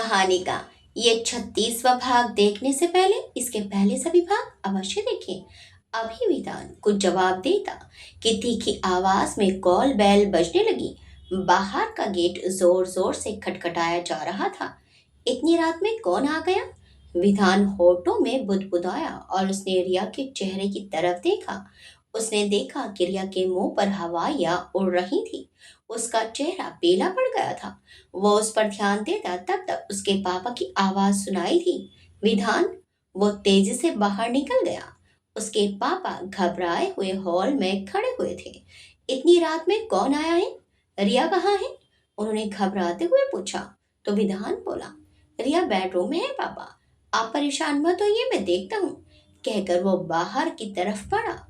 कहानी का ये 36वां भाग देखने से पहले इसके पहले सभी भाग अवश्य देखें। अभी विधान कुछ जवाब देता कि तीखी आवाज में कॉल बेल बजने लगी। बाहर का गेट जोर जोर से खटखटाया जा रहा था। इतनी रात में कौन आ गया? विधान होठों में बुदबुदाया और उसने रिया के चेहरे की तरफ देखा। उसने देखा कि रिया के मुंह पर हवाइयां उड़ रही थी। उसका चेहरा पीला पड़ गया था। वो उस पर ध्यान देता तब तक उसके पापा की आवाज सुनाई दी। विधान। वो तेजी से बाहर निकल गया। उसके पापा घबराए हुए हॉल में खड़े हुए थे। इतनी रात में कौन आया है? रिया कहाँ है? उन्होंने घबराते हुए पूछा। तो विधान बोला, रिया बेडरूम में है पापा। आप परेशान मत होइए, मैं देखता हूँ, कहकर वो बाहर की तरफ बढ़ा।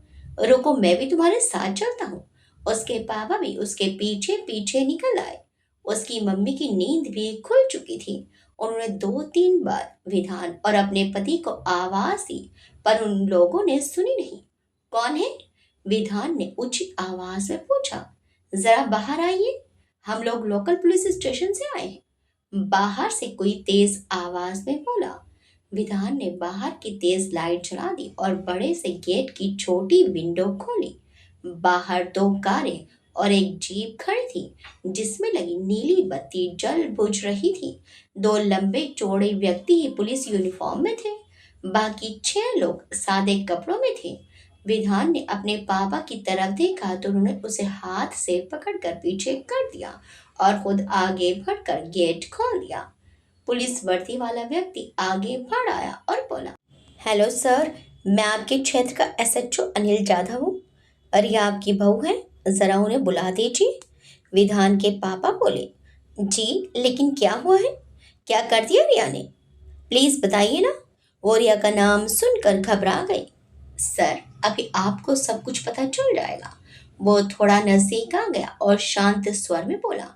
रुको, मैं भी तुम्हारे साथ चलता हूँ। उसके पापा भी उसके पीछे पीछे निकल आए। उसकी मम्मी की नींद भी खुल चुकी थी। उन्होंने 2-3 बार विधान और अपने पति को आवाज दी, पर उन लोगों ने सुनी नहीं। कौन है? विधान ने ऊंची आवाज में पूछा। जरा बाहर आइए, हम लोग लोकल पुलिस स्टेशन से आए हैं, बाहर से कोई तेज आवाज में बोला। विधान ने बाहर की तेज लाइट जला दी और बड़े से गेट की छोटी विंडो खोली। बाहर 2 कारें और एक जीप खड़ी थी, जिसमें लगी नीली बत्ती जल बुझ रही थी। 2 लंबे चौड़े व्यक्ति ही पुलिस यूनिफॉर्म में थे। बाकी 6 लोग सादे कपड़ों में थे। विधान ने अपने पापा की तरफ देखा तो उन्होंने उसे हाथ से पकड़कर पीछे कर दिया और खुद आगे बढ़कर गेट खोल दिया। पुलिस वर्दी वाला व्यक्ति आगे बढ़ आया और बोला, हेलो सर, मैं आपके क्षेत्र का एसएचओ अनिल जाधव हूँ। और ये आपकी बहू है, जरा उन्हें बुला दीजिए। विधान के पापा बोले, जी लेकिन क्या हुआ है? क्या कर दिया रिया ने? प्लीज बताइए ना। वो रिया का नाम सुनकर घबरा गई। सर, अभी आपको सब कुछ पता चल जाएगा। वो थोड़ा नजदीक आ गया और शांत स्वर में बोला,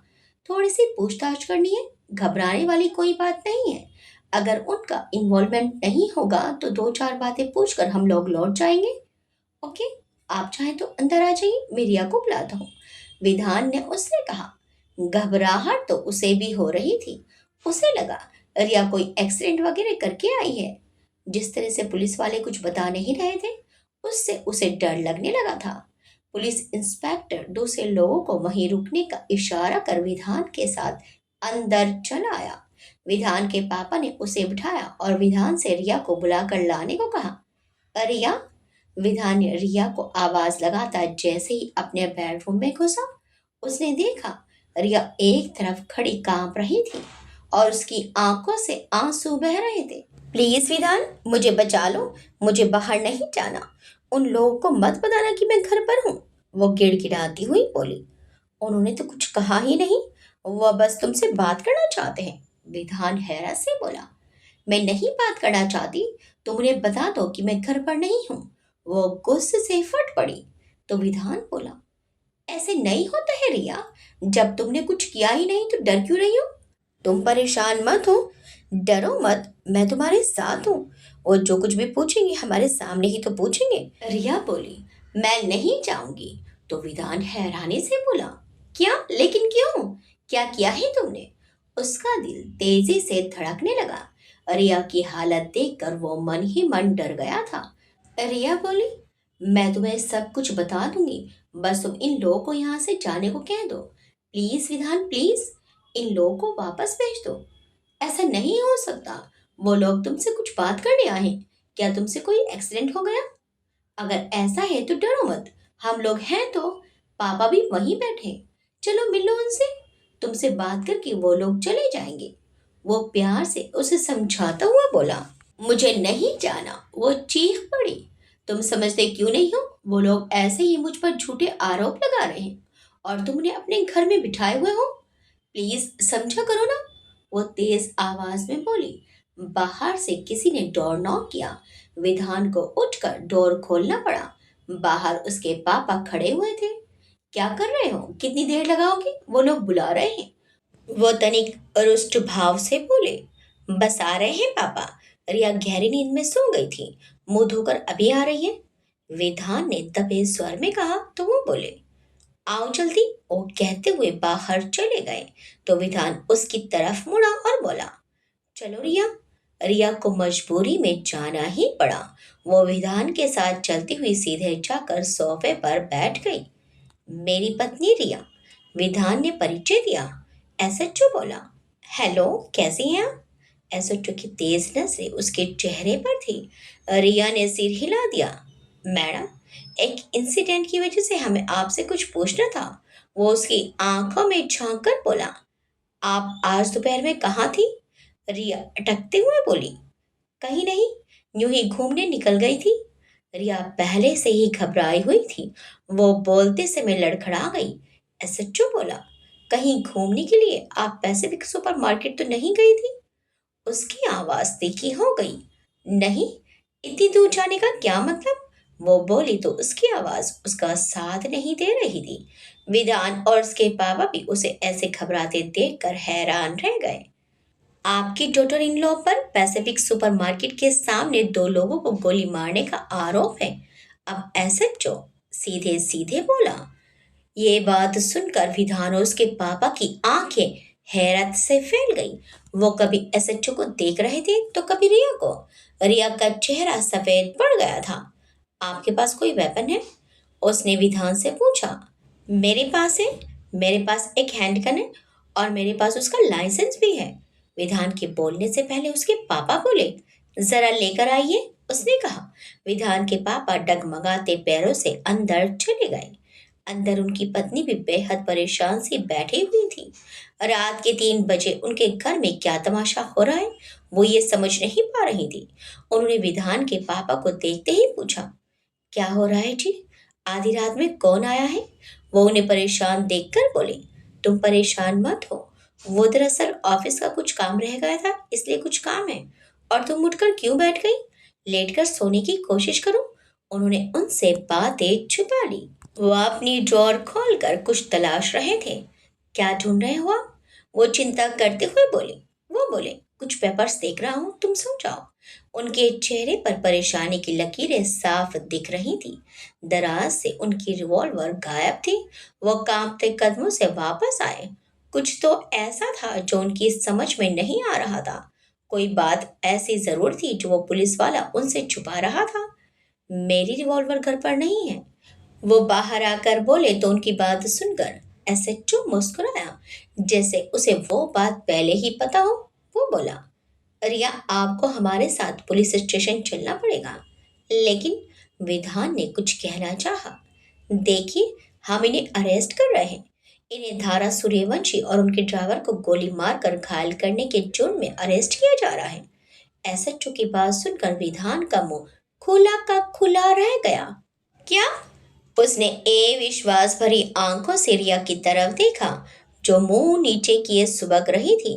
थोड़ी सी पूछताछ करनी है, घबराने वाली कोई बात नहीं है। अगर उनका इन्वॉल्वमेंट नहीं होगा तो 2-4 बातें पूछकर हम लोग लौट जाएंगे। ओके, आप चाहें तो अंदर आ जाइए, मैं रिया को बुलाता हूँ, विधान ने उससे कहा। घबराहट तो उसे भी हो रही थी। उसे लगा रिया कोई एक्सीडेंट वगैरह करके आई है। जिस तरह से पुलिस वाले कुछ बता नहीं रहे थे, उससे उसे डर लगने लगा था। पुलिस इंस्पेक्टर दूसरे लोगों को वहीं रुकने का इशारा कर विधान के साथ अंदर चला आया। विधान के पापा ने उसे बिठाया और विधान से रिया को बुलाकर लाने को कहा। रिया। विधान ने रिया को आवाज लगाता जैसे ही अपने बेडरूम में घुसा। उसने देखा रिया एक तरफ खड़ी कांप रही थी और उसकी आंखों से आंसू बह रहे थे। प्लीज विधान, मुझे बचा लो, मुझे बाहर नहीं जाना। उन लोगों को मत बताना कि मैं घर पर हूँ, वो गिड़गिड़ाती हुई बोली। उन्होंने तो कुछ कहा ही नहीं, वह बस तुमसे बात करना चाहते हैं, विधान हैरत से बोला। मैं नहीं बात करना चाहती, तुम उन्हें बता दो कि मैं घर पर नहीं हूँ। वो गुस्से से फट पड़ी। तो विधान बोला, ऐसे नहीं होता है रिया, जब तुमने कुछ किया ही नहीं तो डर क्यों रही हो? तुम परेशान मत हो, डरो मत, मैं तुम्हारे साथ हूँ। और जो कुछ भी पूछेंगे हमारे सामने ही तो पूछेंगे। रिया बोली, मैं नहीं जाऊंगी। तो विधान हैरानी से बोला, क्या? लेकिन क्यों? क्या किया है तुमने? उसका दिल तेजी से धड़कने लगा। रिया की हालत देखकर वो मन ही मन डर गया था। रिया बोली, मैं तुम्हें सब कुछ बता दूंगी, बस तुम इन लोगों को यहाँ से जाने को कह दो। प्लीज विधान, प्लीज, इन लोगों को वापस भेज दो। ऐसा नहीं हो सकता, वो लोग तुमसे कुछ बात करने आए हैं। क्या तुमसे कोई एक्सीडेंट हो गया? अगर ऐसा है तो डरो मत, हम लोग हैं तो। पापा भी वहीं बैठे हैं। चलो मिलो उनसे, तुमसे बात करके वो लोग चले जाएंगे। वो प्यार से उसे समझाता हुआ बोला। मुझे नहीं जाना, वो चीख पड़ी। तुम समझते क्यों नहीं हो? वो लोग ऐसे ही मुझ पर झूठे आरोप लगा रहे हैं और तुम उन्हें अपने घर में बिठाए हुए हो। प्लीज समझा करो ना, वो तेज आवाज में बोली। बाहर से किसी ने डोर नॉक किया। विधान को उठकर डोर खोलना पड़ा। बाहर उसके पापा खड़े हुए थे। क्या कर रहे हो? कितनी देर लगाओगे? वो लोग बुला रहे हैं, वो तनिक रुष्ट भाव से बोले। बस आ रहे हैं पापा। रिया गहरी नींद में सो गई थी, मुंह धोकर अभी आ रही है, विधान ने दबे स्वर में कहा। तो वो बोले, आओ जल्दी, और कहते हुए बाहर चले गए। तो विधान उसकी तरफ मुड़ा और बोला, चलो रिया। रिया को मजबूरी में जाना ही पड़ा। वो विधान के साथ चलती हुई सीधे जाकर सोफे पर बैठ गई। मेरी पत्नी रिया, विधान ने परिचय दिया। एसएचओ बोला, हेलो, कैसी हैं आप? एसएचओ की तेज नजरें उसके चेहरे पर थी। रिया ने सिर हिला दिया। मैडम, एक इंसिडेंट की वजह से हमें आपसे कुछ पूछना था। वो उसकी आंखों में झांक कर बोला, आप आज दोपहर में कहाँ थी? रिया अटकते हुए बोली, कहीं नहीं, यूं ही घूमने निकल गई थी। रिया पहले से ही घबराई हुई थी। वो बोलते समय लड़खड़ा गई। एसएचओ बोला, कहीं घूमने के लिए आप पैसिफिक सुपरमार्केट तो नहीं गई थी? उसकी आवाज तीखी हो गई। नहीं, इतनी दूर जाने का क्या मतलब? वो बोली तो उसकी आवाज उसका साथ नहीं दे रही थी। विधान और उसके पापा भी उसे ऐसे घबराते देखकर हैरान रह गए। आपकी डॉटर इन लॉ पर पैसिफिक सुपरमार्केट के सामने दो लोगों को गोली मारने का आरोप है। अब एसएचओ सीधे सीधे बोला। ये बात सुनकर विधान और उसके पापा की आंखें हैरत से फैल गई। वो कभी एसएचओ को देख रहे थे तो कभी रिया को। रिया का चेहरा सफेद पड़ गया था। आपके पास कोई वेपन है? उसने विधान से पूछा। मेरे पास है। मेरे पास एक हैंडगन है और मेरे पास उसका लाइसेंस भी है। विधान के बोलने से पहले उसके पापा बोले, जरा लेकर आइए, उसने कहा। विधान के पापा डगमगाते पैरों से अंदर चले गए। अंदर उनकी पत्नी भी बेहद परेशान सी बैठी हुई थी। रात के 3 बजे उनके घर में क्या तमाशा हो रहा है, वो ये समझ नहीं पा रही थी। उन्होंने विधान के पापा को देखते ही पूछा, क्या हो रहा है जी? आधी रात में कौन आया है? वो उन्हें परेशान देखकर बोली, तुम परेशान मत हो। वो दरअसल ऑफिस का कुछ काम रह गया था, इसलिए कुछ काम है। और तुम उठकर क्यों बैठ गई? लेटकर सोने की कोशिश करो। उन्होंने उनसे बातें छुपा ली। वो अपनी ड्रॉर खोलकर कुछ तलाश रहे थे। क्या ढूंढ रहे हो आप? वो चिंता करते हुए बोले। वो बोले, कुछ पेपर्स देख रहा हूँ, तुम सो जाओ। उनके चेहरे पर परेशानी की लकीरें साफ दिख रही थी। दराज से उनकी रिवॉल्वर गायब थी। वो कांपते कदमों से वापस आए। कुछ तो ऐसा था जो उनकी समझ में नहीं आ रहा था। कोई बात ऐसी जरूर थी जो वो पुलिस वाला उनसे छुपा रहा था। मेरी रिवॉल्वर घर पर नहीं है, वो बाहर आकर बोले तो उनकी बात सुनकर एसएचओ मुस्कुराया, जैसे उसे वो बात पहले ही पता हो। वो बोला, रिया, आपको हमारे साथ पुलिस स्टेशन चलना पड़ेगा। लेकिन विधान ने कुछ कहना चाहा। देखिए, हम इन्हें अरेस्ट कर रहे हैं। इन्हें धारा सूर्यवंशी और उनके ड्राइवर को गोली मारकर घायल करने के जुर्म में अरेस्ट किया जा रहा है। एसएचओ की बात सुनकर विधान का मुंह खुला का खुला रह गया। क्या? उसने विश्वास भरी आंखों से रिया की तरफ देखा, जो मुंह नीचे किए सुबक रही थी।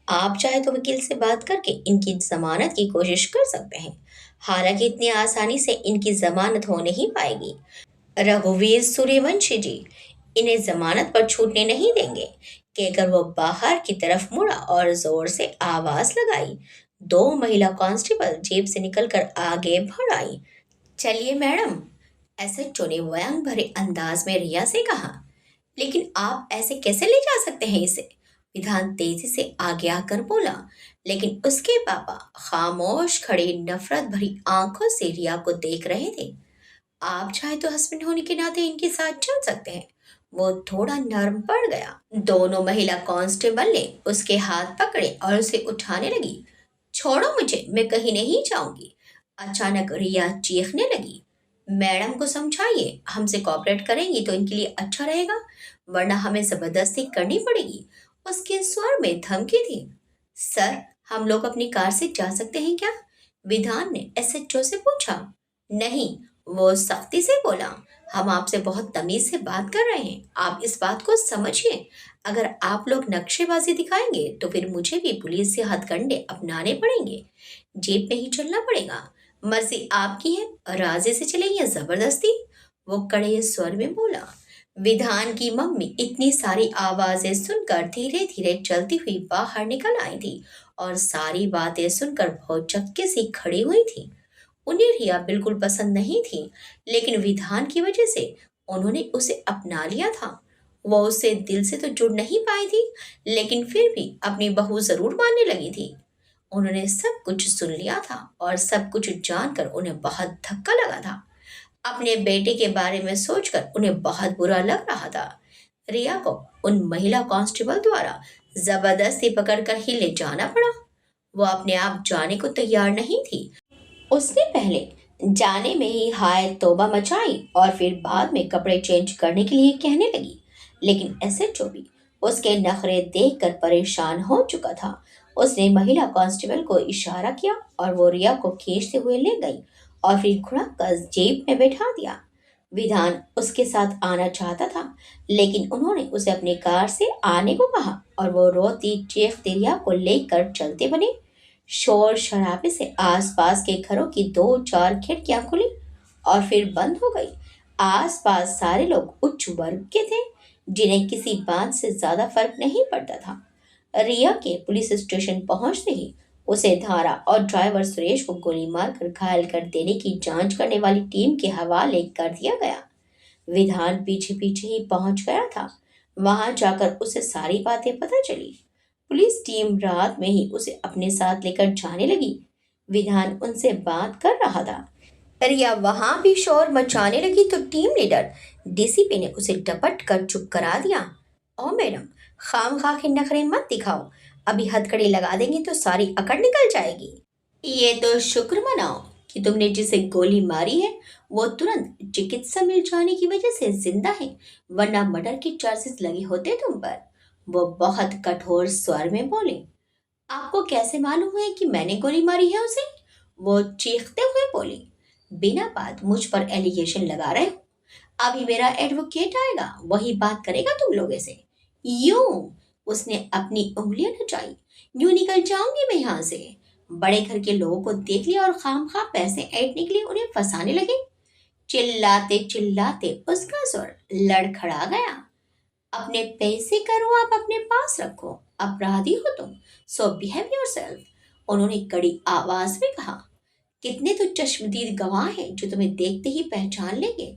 आप चाहे तो वकील से बात करके इनकी जमानत की कोशिश कर सकते हैं। हालांकि इतनी आसानी से इनकी जमानत हो नहीं पाएगी। रघुवीर सूर्यवंशी जी इन्हें जमानत पर छूटने नहीं देंगे। कि अगर वो बाहर की तरफ मुड़ा और जोर से आवाज लगाई, 2 महिला कांस्टेबल जेब से निकलकर आगे बढ़ आई। चलिए मैडम, एसएचओ ने व्यंग भरे अंदाज में रिया से कहा। लेकिन आप ऐसे कैसे ले जा सकते हैं इसे? विधान तेजी से आगे आकर बोला। लेकिन उसके पापा खामोश खड़े नफरत भरी आंखों से रिया को देख रहे थे। आप चाहे तो हस्बैंड होने के नाते इनके साथ चल सकते हैं। वो थोड़ा नर्म पड़ गया। दोनों महिला कांस्टेबल ने उसके हाथ पकड़े और उसे उठाने लगी। छोड़ो मुझे, मैं कहीं नहीं जाऊंगी। अचानक रिया चीखने लगी। मैडम को समझाइए, हमसे कॉपरेट करेंगी तो इनके लिए अच्छा रहेगा, वरना हमें जबरदस्ती करनी पड़ेगी। उसके स्वर में धमकी थी। सर, हम लोग अपनी कार से जा सकते हैं क्या? विधान ने एसएचओ से पूछा। नहीं, वो सख्ती से बोला। हम आपसे बहुत तमीज से बात कर रहे हैं, आप इस बात को समझिए। अगर आप लोग नक्शेबाजी दिखाएंगे तो फिर मुझे भी पुलिस से हथकंडे अपनाने पड़ेंगे। जेब में ही चलना पड़ेगा। मर्जी आपकी है, राजी से चले या जबरदस्ती? वो कड़े स्वर में बोला। विधान की मम्मी इतनी सारी आवाजें सुनकर धीरे धीरे चलती हुई बाहर निकल आई थी और सारी बातें सुनकर बहुत चक्के सी खड़ी हुई थी। उन्हें रिया बिल्कुल पसंद नहीं थी, लेकिन विधान की वजह से उन्होंने उसे अपना लिया था। वो उससे दिल से तो जुड़ नहीं पाई थी, लेकिन फिर भी अपनी बहू जरूर मानने लगी थी। उन्होंने सब कुछ सुन लिया था और सब कुछ जानकर उन्हें बहुत धक्का लगा था। अपने बेटे के बारे में सोचकर उन्हें बहुत बुरा लग रहा था। रिया को उन महिला कांस्टेबल द्वारा जबरदस्ती पकड़कर ही ले जाना पड़ा। वो अपने आप जाने को तैयार नहीं थी। उसने पहले जाने में ही हाय तौबा मचाई और फिर बाद में कपड़े चेंज करने के लिए कहने लगी। लेकिन एसएचओ भी उसके नखरे देखकर परेशान हो चुका था। उसने महिला कांस्टेबल को इशारा किया और वो रिया को खींचते हुए ले गई और फिर घुड़ा कर जेब में बैठा दिया। विधान उसके साथ आना चाहता था, लेकिन उन्होंने उसे अपनी कार से आने को कहा और वो रोती चीखती रिया को लेकर चलते बने। शोर शराबे से आसपास के घरों की दो चार खिड़कियां खुली और फिर बंद हो गई। आसपास सारे लोग उच्च वर्ग के थे, जिन्हें किसी बात से ज्यादा फर्क नहीं पड़ता था। रिया के पुलिस स्टेशन पहुंचते ही उसे धारा और ड्राइवर सुरेश को गोली मारकर घायल कर देने की जांच करने वाली टीम के हवाले कर दिया गया। विधान पीछे पीछे ही पहुंच गया था। वहां जाकर उसे सारी बातें पता चली। पुलिस टीम रात में ही उसे अपने साथ लेकर जाने लगी। विधान उनसे बात कर रहा था। रिया वहां भी शोर मचाने लगी तो टीम लीडर डीसीपी ने उसे डपट कर चुप करा दिया। ओ मैडम, खाम खा के नखरे मत दिखाओ। अभी हथकड़ी लगा देंगे तो सारी अकड़ निकल जाएगी। ये तो शुक्र मनाओ कि तुमने जिसे गोली मारी है वो तुरंत चिकित्सा मिल जाने की वजह से जिंदा है, वरना मर्डर के चार्जेस लगे होते तुम पर। वो बहुत कठोर स्वर में बोले। आपको कैसे मालूम है कि मैंने गोली मारी है उसे? वो चीखते हुए बोली। बिना बात मुझ पर एलिगेशन लगा रहे हो। अभी मेरा एडवोकेट आएगा, वही बात करेगा तुम लोगों से। यूं उसने अपनी उंगलियां नचाई। यूं निकल जाऊंगी मैं यहाँ से। बड़े घर के लोगों को देख लिया और खामखा पैसे ऐंठने के लिए उन्हें फंसाने लगे। चिल्लाते चिल्लाते उसका स्वर लड़खड़ा गया। अपने पैसे करो, आप अपने पास रखो। अपराधी हो तुम, सो बिहेव योरसेल्फ। उन्होंने कड़ी आवाज में कहा। कितने तो चश्मदीद गवाह हैं जो तुम्हें देखते ही पहचान लेंगे,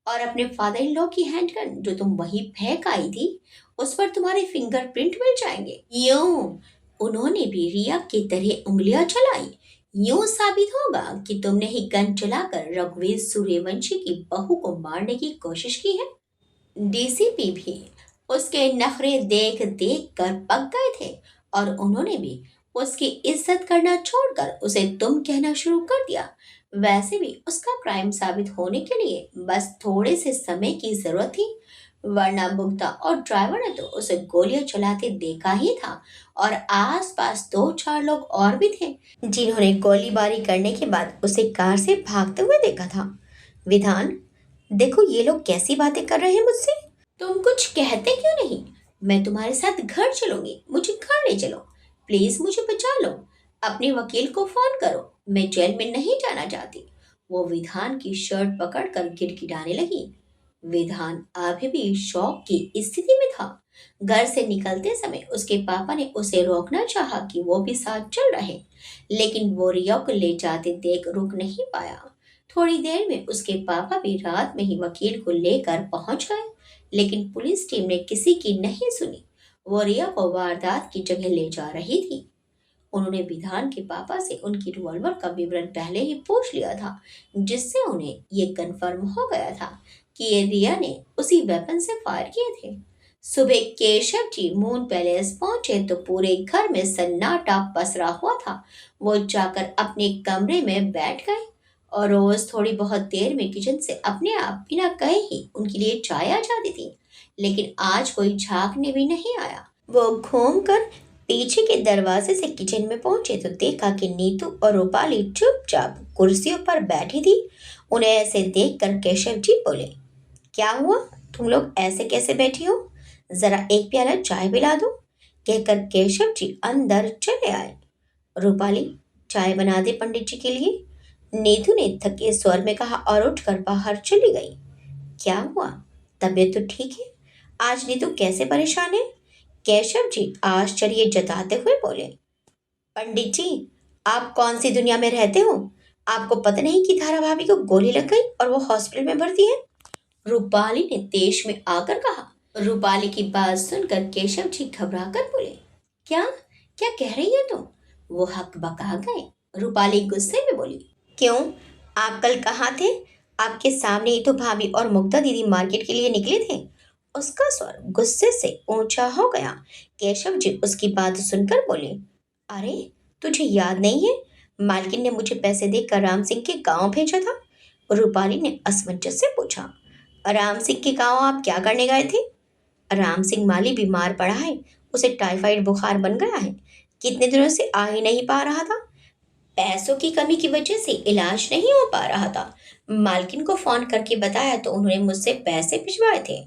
और अपने फादर इन लॉ की हैंडगन जो तुम वहीं फेंक आई थी, उस पर तुम्हारे फिंगरप्रिंट मिल जाएंगे। यूं उन्होंने भी रिया की तरह उंगलियां चलाई। यूं साबित होगा कि तुमने ही गन चलाकर रघुवीर सूर्यवंशी की बहू को मारने की कोशिश की है। डीसीपी भी उसके नखरे देख देख कर पक गए थे और उन्होंने भी उसकी इज्जत करना छोड़कर उसे तुम कहना शुरू कर दिया। वैसे भी उसका क्राइम साबित होने के लिए बस थोड़े से समय की जरूरत थी, वरना मुग्धा और ड्राइवर ने तो उसे गोलियां चलाते देखा ही था और आसपास दो चार लोग और भी थे जिन्होंने गोलीबारी करने के बाद उसे कार से भागते हुए देखा था। विधान, देखो ये लोग कैसी बातें कर रहे हैं मुझसे। तुम कुछ कहते क्यों नहीं? मैं तुम्हारे साथ घर चलूंगी, मुझे घर ले चलो। प्लीज मुझे बचा लो। अपने वकील को फोन करो, मैं जेल में नहीं जाना चाहती। वो विधान की शर्ट पकड़कर गिड़गिड़ाने लगी। विधान अभी भी शौक की स्थिति में था। घर से निकलते समय उसके पापा ने उसे रोकना चाहा कि वो भी साथ चल रहे, लेकिन वो रिया को ले जाते देख रुक नहीं पाया। थोड़ी देर में उसके पापा भी रात में ही वकील को लेकर पहुंच गए, लेकिन पुलिस टीम ने किसी की नहीं सुनी। वो रिया को वारदात की जगह ले जा रही थी। उन्होंने विधान के पापा से उनकी रिवॉल्वर का विवरण पहले ही पूछ लिया था, जिससे उन्हें ये कन्फर्म हो गया था कि ये रिया ने उसी वेपन से फायर किए थे। सुबह केशव जी मून पैलेस पहुंचे तो पूरे घर में सन्नाटा पसरा हुआ था। वो जाकर अपने कमरे में बैठ गए और रोज थोड़ी बहुत देर में किचन से अपने आप बिना कहे ही उनके लिए चाय आ जाती थी, लेकिन आज कोई झांकने भी नहीं आया। वो घूम कर पीछे के दरवाजे से किचन में पहुंचे तो देखा कि नीतू और रूपाली चुपचाप कुर्सियों पर बैठी थी। उन्हें ऐसे देखकर केशव जी बोले, क्या हुआ, तुम लोग ऐसे कैसे बैठी हो? जरा एक प्याला चाय पिला दो। कहकर केशव जी अंदर चले आए। रूपाली, चाय बना दे पंडित जी के लिए। नीतू ने थके स्वर में कहा और उठकर बाहर चली गई। क्या हुआ, तबीयत तो ठीक है? आज नीतू कैसे परेशान है? केशव जी आश्चर्य जताते हुए बोले। पंडित जी, आप कौन सी दुनिया में रहते हो? आपको पता नहीं कि धारा भाभी को गोली लग गई और वो हॉस्पिटल में भर्ती है? रूपाली ने तेज में आकर कहा। रूपाली की बात सुनकर केशव जी घबरा कर बोले, क्या क्या कह रही है तुम? वो हक बका गए। रूपाली गुस्से में बोली, क्यों? आप कल कहाँ थे? आपके सामने ही तो भाभी और मुग्धा दीदी मार्केट के लिए निकले थे। उसका स्वर गुस्से से ऊंचा हो गया। केशव जी उसकी बात सुनकर बोले, अरे, तुझे याद नहीं है? मालकिन ने मुझे पैसे देकर राम सिंह के गांव भेजा था। रूपाली ने असमंजस से पूछा, राम सिंह के गांव आप क्या करने गए थे? राम सिंह माली बीमार पड़ा है। उसे टाइफाइड बुखार बन गया है। कितने दिनों से आ ही नहीं पा रहा था। पैसों की कमी की वजह से इलाज नहीं हो पा रहा था। मालकिन को फोन करके बताया तो उन्होंने मुझसे पैसे भिजवाए थे।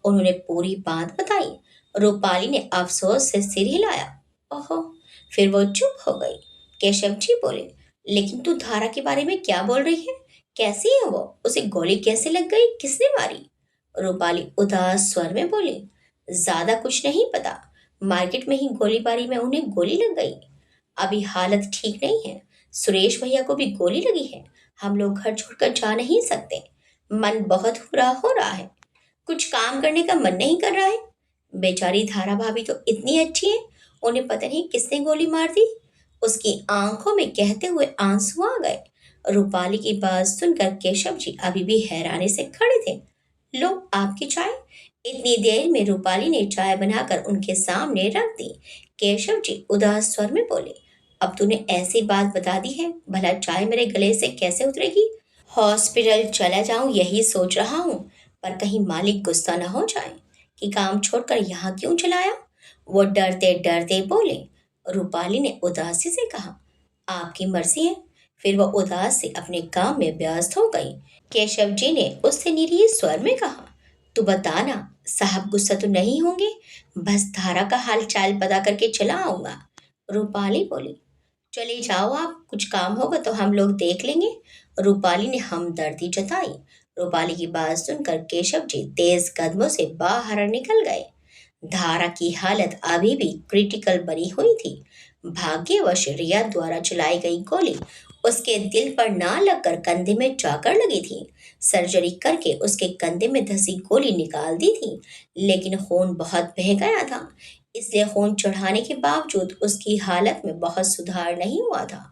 उन्होंने पूरी बात बताई। रूपाली ने अफसोस से सिर हिलाया। ओहो, फिर वो चुप हो गई। केशव जी बोले, लेकिन तू धारा के बारे में क्या बोल रही है? कैसी है वो? उसे गोली कैसे लग गई? किसने मारी? रूपाली उदास स्वर में बोली, ज्यादा कुछ नहीं पता। मार्केट में ही गोलीबारी में उन्हें गोली लग गई। अभी हालत ठीक नहीं है। सुरेश भैया को भी गोली लगी है। हम लोग घर छोड़कर जा नहीं सकते। मन बहुत बुरा हो रहा है। कुछ काम करने का मन नहीं कर रहा है। बेचारी धारा भाभी तो इतनी अच्छी है। उन्हें पता नहीं किसने गोली मार दी। उसकी आंखों में कहते हुए आंसू आ गए। रूपाली की बात सुनकर केशव जी अभी भी हैरानी से खड़े थे। लो, आपकी चाय। इतनी देर में रूपाली ने चाय बनाकर उनके सामने रख दी। केशव जी उदास स्वर में बोले, अब तूने ऐसी बात बता दी है, भला चाय मेरे गले से कैसे उतरेगी? हॉस्पिटल चला जाऊं यही सोच रहा हूँ, पर कहीं मालिक गुस्सा न हो जाए कि काम छोड़कर यहाँ क्यों चलाया। वो डरते डरते बोले। रूपाली ने उदासी से कहा, आपकी मर्जी है। फिर वो उदास से अपने काम में व्यस्त हो गई। केशव जी ने उससे निरीह स्वर में कहा, तू बताना, साहब गुस्सा तो नहीं होंगे? बस धारा का हाल चाल पता करके चला आऊंगा। रूपाली बोली, चले जाओ आप, कुछ काम होगा तो हम लोग देख लेंगे। रूपाली ने हमदर्दी जताई। रूपाली की बात सुनकर केशव जी तेज कदमों से बाहर निकल गए। धारा की हालत अभी भी क्रिटिकल बनी हुई थी। भाग्यवश रिया द्वारा चलाई गई गोली उसके दिल पर ना लगकर कंधे में जाकर लगी थी। सर्जरी करके उसके कंधे में धसी गोली निकाल दी थी, लेकिन खून बहुत बह गया था। इसलिए खून चढ़ाने के बावजूद उसकी हालत में बहुत सुधार नहीं हुआ था।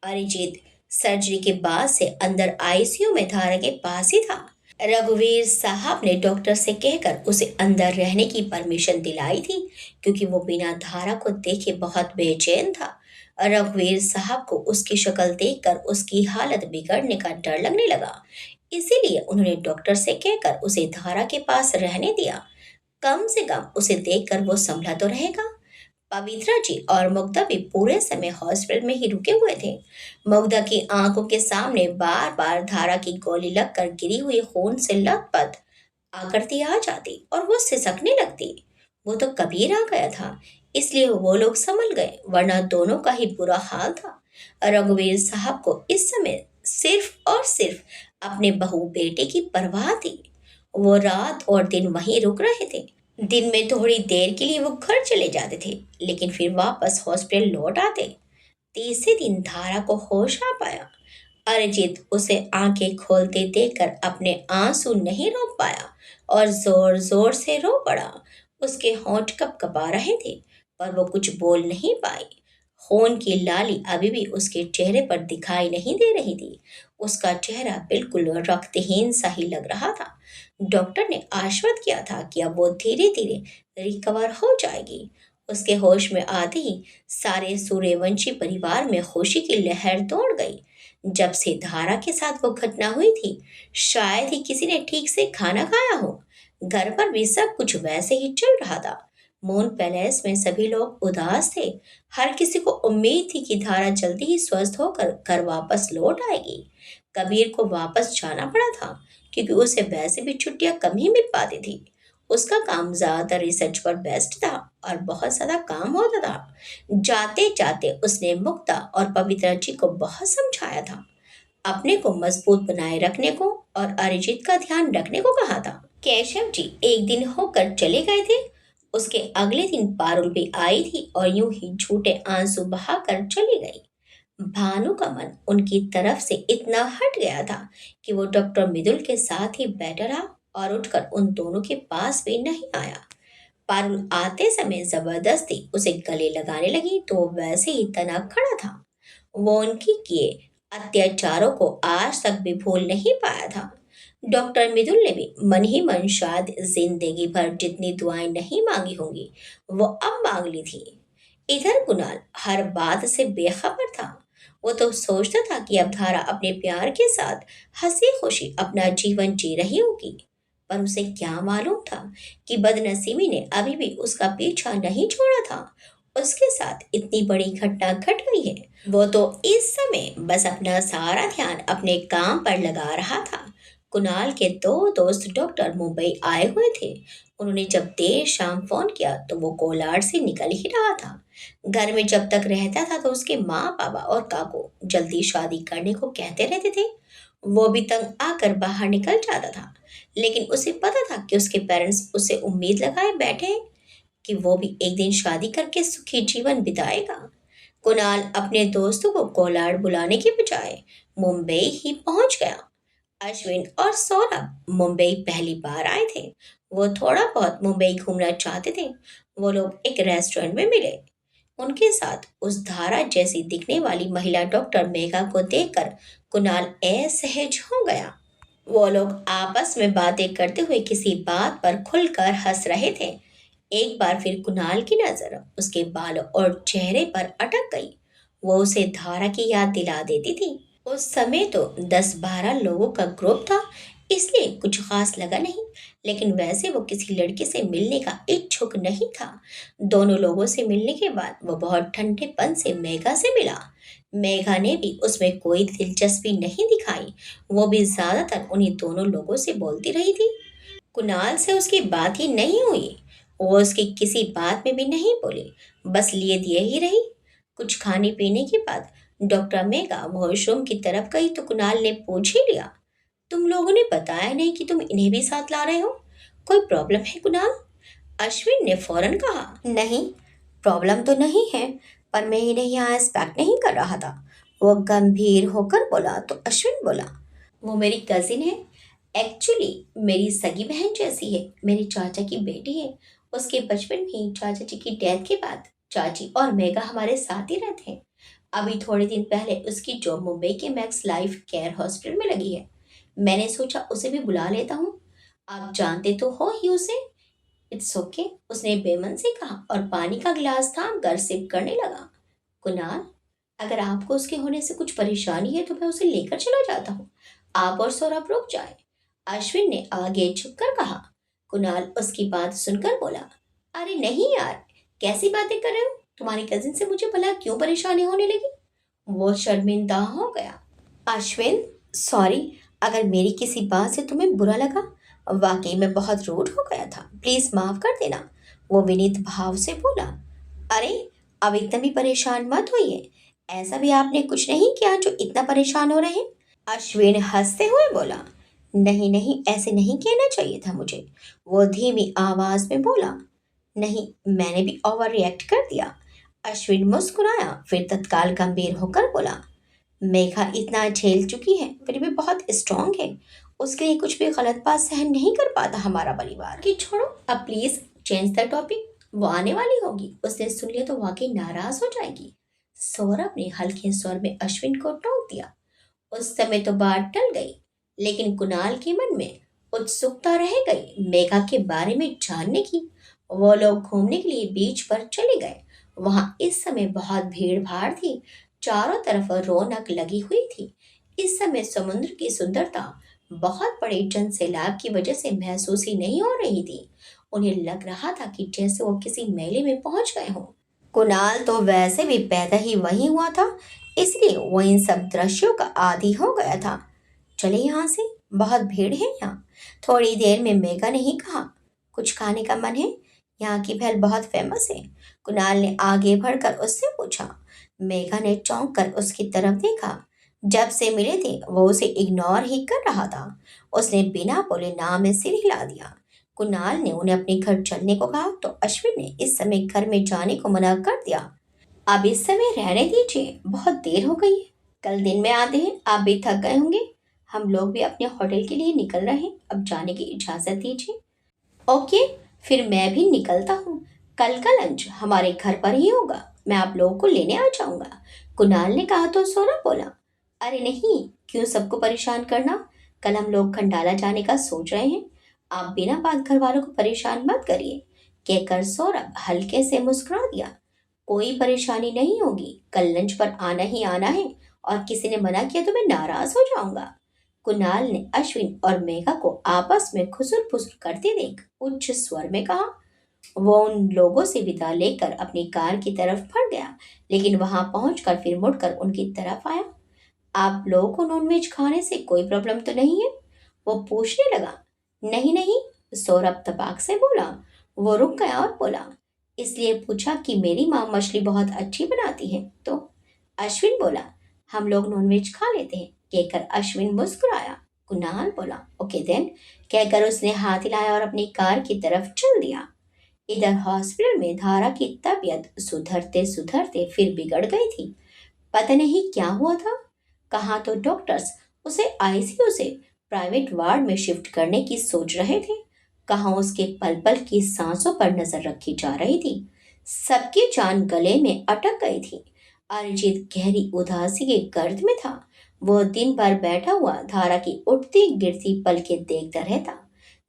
अरिजीत सर्जरी के बाद से अंदर आईसीयू में धारा के पास ही था। रघुवीर साहब ने डॉक्टर से कहकर उसे अंदर रहने की परमिशन दिलाई थी, क्योंकि वो बिना धारा को देखे बहुत बेचैन था। रघुवीर साहब को उसकी शक्ल देखकर उसकी हालत बिगड़ने का डर लगने लगा। इसीलिए उन्होंने डॉक्टर से कहकर उसे धारा के पास रहने दिया। कम से कम उसे देखकर वो संभला तो रहेगा। पवित्रा जी और मुग्धा भी पूरे समय हॉस्पिटल में ही रुके हुए थे। मुग्धा की आंखों के सामने बार बार धारा की गोली लगकर गिरी हुई खून से लथपथ आकृति आ जाती और वो सिसकने लगती। वो तो कबीर आ गया था, इसलिए वो लोग संभल गए, वरना दोनों का ही बुरा हाल था। रघुवीर साहब को इस समय सिर्फ और सिर्फ अपने बहू बेटे की परवाह थी। वो रात और दिन वहीं रुक रहे थे। दिन में थोड़ी देर के लिए वो घर चले जाते थे, लेकिन फिर वापस हॉस्पिटल लौट आते। तीसरे दिन धारा को होश आ पाया। अरिजीत उसे आंखें खोलते देखकर अपने आंसू नहीं रोक पाया और जोर जोर से रो पड़ा। उसके होंठ कपकपा रहे थे, पर वो कुछ बोल नहीं पाई। खून की लाली अभी भी उसके चेहरे पर दिखाई नहीं दे रही थी। उसका चेहरा बिल्कुल रक्तहीन सा ही लग रहा था। डॉक्टर ने आश्वस्त किया था कि अब वो धीरे धीरे रिकवर हो जाएगी। उसके होश में आते ही सारे सूर्यवंशी परिवार में खुशी की लहर दौड़ गई। जब से धारा के साथ वो घटना हुई थी, शायद ही किसी ने ठीक से खाना खाया हो। घर पर भी सब कुछ वैसे ही चल रहा था। मून पैलेस में सभी लोग उदास थे। हर किसी को उम्मीद थी कि धारा जल्दी ही स्वस्थ होकर घर वापस लौट आएगी। कबीर को वापस जाना पड़ा था, क्योंकि उसे वैसे भी छुट्टियां कम ही मिल पाती थी। उसका काम ज्यादातर रिसर्च पर बेस्ड था और बहुत ज्यादा काम होता था। जाते जाते उसने मुक्ता और पवित्रा जी को बहुत समझाया था, अपने को मजबूत बनाए रखने को और अरिजीत का ध्यान रखने को कहा था। केशव जी एक दिन होकर चले गए थे। उसके अगले दिन पारुल भी आई थी और यूं ही झूठे आंसू बहाकर चली गई। भानु का मन उनकी तरफ से इतना हट गया था कि वो डॉक्टर मृदुल के साथ ही बैठा रहा और उठकर उन दोनों के पास भी नहीं आया। पारुल आते समय जबरदस्ती उसे गले लगाने लगी तो वो वैसे ही तना खड़ा था। वो उनकी किए अत्याचारों को आज तक भी भूल नहीं पाया था। डॉक्टर मृदुल ने भी मन ही मन शायद जिंदगी भर जितनी दुआएं नहीं मांगी होंगी वो अब मांग ली थी। इधर कुणाल हर बात से बेखबर था। वो तो सोचता था कि अब धारा अपने प्यार के साथ हंसी खुशी अपना जीवन जी रही होगी। पर उसे क्या मालूम था कि बदनसीबी ने अभी भी उसका पीछा नहीं छोड़ा था। उसके साथ इतनी बड़ी घटना घट गई है। वो तो इस समय बस अपना सारा ध्यान अपने काम पर लगा रहा था। कुणाल के दो दोस्त डॉक्टर मुंबई आए हुए थे। उन्होंने जब देर शाम फोन किया तो वो कोलार से निकल ही रहा था। घर में जब तक रहता था तो उसके माँ पापा और काकू जल्दी शादी करने को कहते रहते थे। वो भी तंग आकर बाहर निकल जाता था। लेकिन उसे पता था कि उसके पेरेंट्स उसे उम्मीद लगाए बैठे हैं कि वो भी एक दिन शादी करके सुखी जीवन बिताएगा। कुणाल अपने दोस्तों को कोलार बुलाने के बजाय मुंबई ही पहुंच गया। अश्विन और सौरभ मुंबई पहली बार आए थे। वो थोड़ा बहुत मुंबई घूमना चाहते थे। वो लोग एक रेस्टोरेंट में मिले। उनके साथ उस धारा जैसी दिखने वाली महिला डॉक्टर मेघा को देखकर कुणाल असहज हो गया। वो लोग आपस में बातें करते हुए किसी बात पर खुलकर हंस रहे थे। एक बार फिर कुणाल की नजर उसके बालों और चेहरे पर अटक गई। वो उसे धारा की याद दिला देती थी। उस समय तो 10-12 लोगों का ग्रुप था, इसलिए कुछ खास लगा नहीं। लेकिन वैसे वो किसी लड़के से मिलने का इच्छुक नहीं था। दोनों लोगों से मिलने के बाद वो बहुत ठंडेपन से मेघा से मिला। मेघा ने भी उसमें कोई दिलचस्पी नहीं दिखाई। वो भी ज्यादातर उन्हीं दोनों लोगों से बोलती रही थी। कुणाल से उसकी बात ही नहीं हुई। वो उसकी किसी बात में भी नहीं बोली, बस लिए दिए ही रही। कुछ खाने पीने के बाद डॉक्टर मेघा वॉशरूम की तरफ गई तो कुणाल ने पूछ ही लिया, तुम लोगों ने बताया नहीं कि तुम इन्हें भी साथ ला रहे हो? कोई प्रॉब्लम है कुणाल? अश्विन ने फौरन कहा, नहीं, प्रॉब्लम तो नहीं है, पर मैं इन्हें यहाँ एक्सपेक्ट नहीं कर रहा था। वो गंभीर होकर बोला तो अश्विन बोला, वो मेरी कजिन है। एक्चुअली मेरी सगी बहन जैसी है, मेरी चाचा की बेटी है। उसके बचपन में ही चाचा जी की डेथ के बाद चाची और मेगा हमारे साथ ही रहते हैं। अभी थोड़े दिन पहले उसकी जॉब मुंबई के मैक्स लाइफ केयर हॉस्पिटल में लगी है। मैंने सोचा उसे भी बुला लेता हूँ। आप जानते तो हो ही उसे। इट्स ओके, उसने बेमन से कहा और पानी का गिलास थाम कर सिप करने लगा। कुणाल, अगर आपको उसके होने से कुछ परेशानी है तो मैं उसे लेकर चला जाता हूँ। आप और सौरभ रुक जाए। अश्विन ने आगे झुककर कहा। कुणाल उसकी बात सुनकर बोला, अरे नहीं यार, कैसी बातें कर रहे हो? तुम्हारी कजिन से मुझे भला क्यों परेशानी होने लगी? वो शर्मिंदा हो गया। अश्विन, सॉरी अगर मेरी किसी बात से तुम्हें बुरा लगा। वाकई में बहुत रूड हो गया था, प्लीज माफ कर देना। वो विनीत भाव से बोला। अरे, अब इतना भी परेशान मत होइए। ऐसा भी आपने कुछ नहीं किया जो इतना परेशान हो रहे हैं। अश्विन हंसते हुए बोला, नहीं नहीं, ऐसे नहीं कहना चाहिए था मुझे। वो धीमी आवाज में बोला, नहीं, मैंने भी ओवर रिएक्ट कर दिया। अश्विन मुस्कुराया, फिर तत्काल गंभीर होकर बोला, मेघा इतना झेल चुकी है फिर भी बहुत स्ट्रांग है। उसके लिए कुछ भी गलत बात सहन नहीं कर पाता हमारा परिवार। कि छोड़ो, अब प्लीज चेंज द टॉपिक। वो आने वाली होगी, उसने सुन लिया तो वाकई नाराज हो जाएगी। सौरभ ने हल्के स्वर में अश्विन को टोक दिया। उस समय तो बात टल गई, लेकिन कुणाल के मन में उत्सुकता रह गई मेघा के बारे में जानने की। वो लोग घूमने के लिए बीच पर चले गए। वहां इस समय बहुत भीड़ भाड़ थी। चारों तरफ रौनक लगी हुई थी। इस समय समुद्र की सुंदरता बहुत बड़े जन सैलाब की वजह से महसूस ही नहीं हो रही थी। उन्हें लग रहा था कि जैसे वो किसी मेले में पहुंच गए हों। कुणाल तो वैसे भी पैदा ही वहीं हुआ था, इसलिए वो इन सब दृश्यों का आदी हो गया था। चले यहाँ से, बहुत भीड़ है यहाँ। थोड़ी देर में मेघा ने ही कहा, कुछ खाने का मन है? यहाँ की भेल बहुत फेमस है। कुणाल ने आगे बढ़कर उससे पूछा। मेघा ने चौंक कर उसकी तरफ देखा। जब से मिले थे वो उसे इग्नोर ही कर रहा था। उसने बिना बोले नाम में सिर हिला दिया। कुणाल ने उन्हें अपने घर चलने को कहा तो अश्विन ने इस समय घर में जाने को मना कर दिया। अब इस समय रहने दीजिए, बहुत देर हो गई है। कल दिन में आते हैं, आप भी थक गए होंगे। हम लोग भी अपने होटल के लिए निकल रहे हैं, अब जाने की इजाजत दीजिए। ओके, फिर मैं भी निकलता हूँ। कल का लंच हमारे घर पर ही होगा। मैं आप लोगों को लेने आ जाऊंगा। कुणाल ने कहा तो सौरभ बोला, अरे नहीं, क्यों सबको परेशान करना। कल हम लोग खंडाला जाने का सोच रहे हैं। आप बिना बात घर वालों को परेशान मत करिए। कहकर सौरभ हल्के से मुस्कुरा दिया। कोई परेशानी नहीं होगी, कल लंच पर आना ही आना है। और किसी ने मना किया तो मैं नाराज हो जाऊंगा। कुणाल ने अश्विन और मेघा को आपस में खुसुर फुसुर करते देख उच्च स्वर में कहा। वो उन लोगों से विदा लेकर अपनी कार की तरफ बढ़ गया, लेकिन वहां पहुंचकर फिर मुड़कर उनकी तरफ आया। आप लोगों को नॉनवेज खाने से कोई प्रॉब्लम तो नहीं है? वो पूछने लगा। नहीं नहीं, सौरभ तबाक से बोला। वो रुक गया और बोला, इसलिए पूछा कि मेरी माँ मछली बहुत अच्छी बनाती है तो। अश्विन बोला, हम लोग नॉनवेज खा लेते हैं। कहकर अश्विन मुस्कुराया। कुणाल बोला, ओके देन। कहकर उसने हाथ हिलाया और अपनी कार की तरफ चल दिया। इधर हॉस्पिटल में धारा की तबीयत सुधरते सुधरते फिर बिगड़ गई थी। पता नहीं क्या हुआ था। कहाँ तो डॉक्टर्स उसे आईसीयू से प्राइवेट वार्ड में शिफ्ट करने की सोच रहे थे, कहाँ उसके पल पल की सांसों पर नजर रखी जा रही थी। सबकी जान गले में अटक गई थी। अरिजीत गहरी उदासी के गर्द में था। वो दिन भर बैठा हुआ धारा की उठती गिरती पलकें देखता रहता।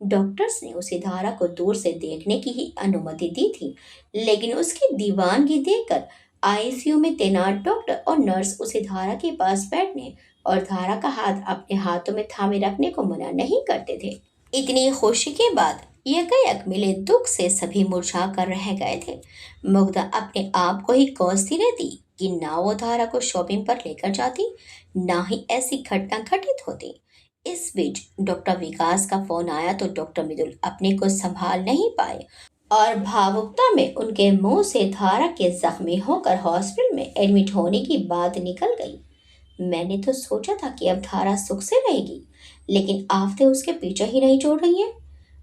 डॉक्टर्स ने उसे धारा को दूर से देखने की ही अनुमति दी थी, लेकिन उसकी दीवानगी देखकर आईसीयू में तैनात डॉक्टर और नर्स उसे धारा के पास बैठने और धारा का हाथ अपने हाथों में थामे रखने को मना नहीं करते थे। इतनी खुशी के बाद यकयक मिले दुख से सभी मुरझा कर रह गए थे। मुग्धा अपने आप को ही कोसती रहती कि ना वो धारा को शॉपिंग पर लेकर जाती, ना ही ऐसी घटना घटित होती। इस बीच डॉक्टर विकास का फोन आया तो डॉक्टर मृदुल अपने को संभाल नहीं पाए और भावुकता में उनके मुंह से धारा के जख्मी होकर हॉस्पिटल में एडमिट होने की बात निकल गई। मैंने तो सोचा था कि अब धारा सुख से रहेगी, लेकिन आफतें उसके पीछे ही नहीं छोड़ रही हैं।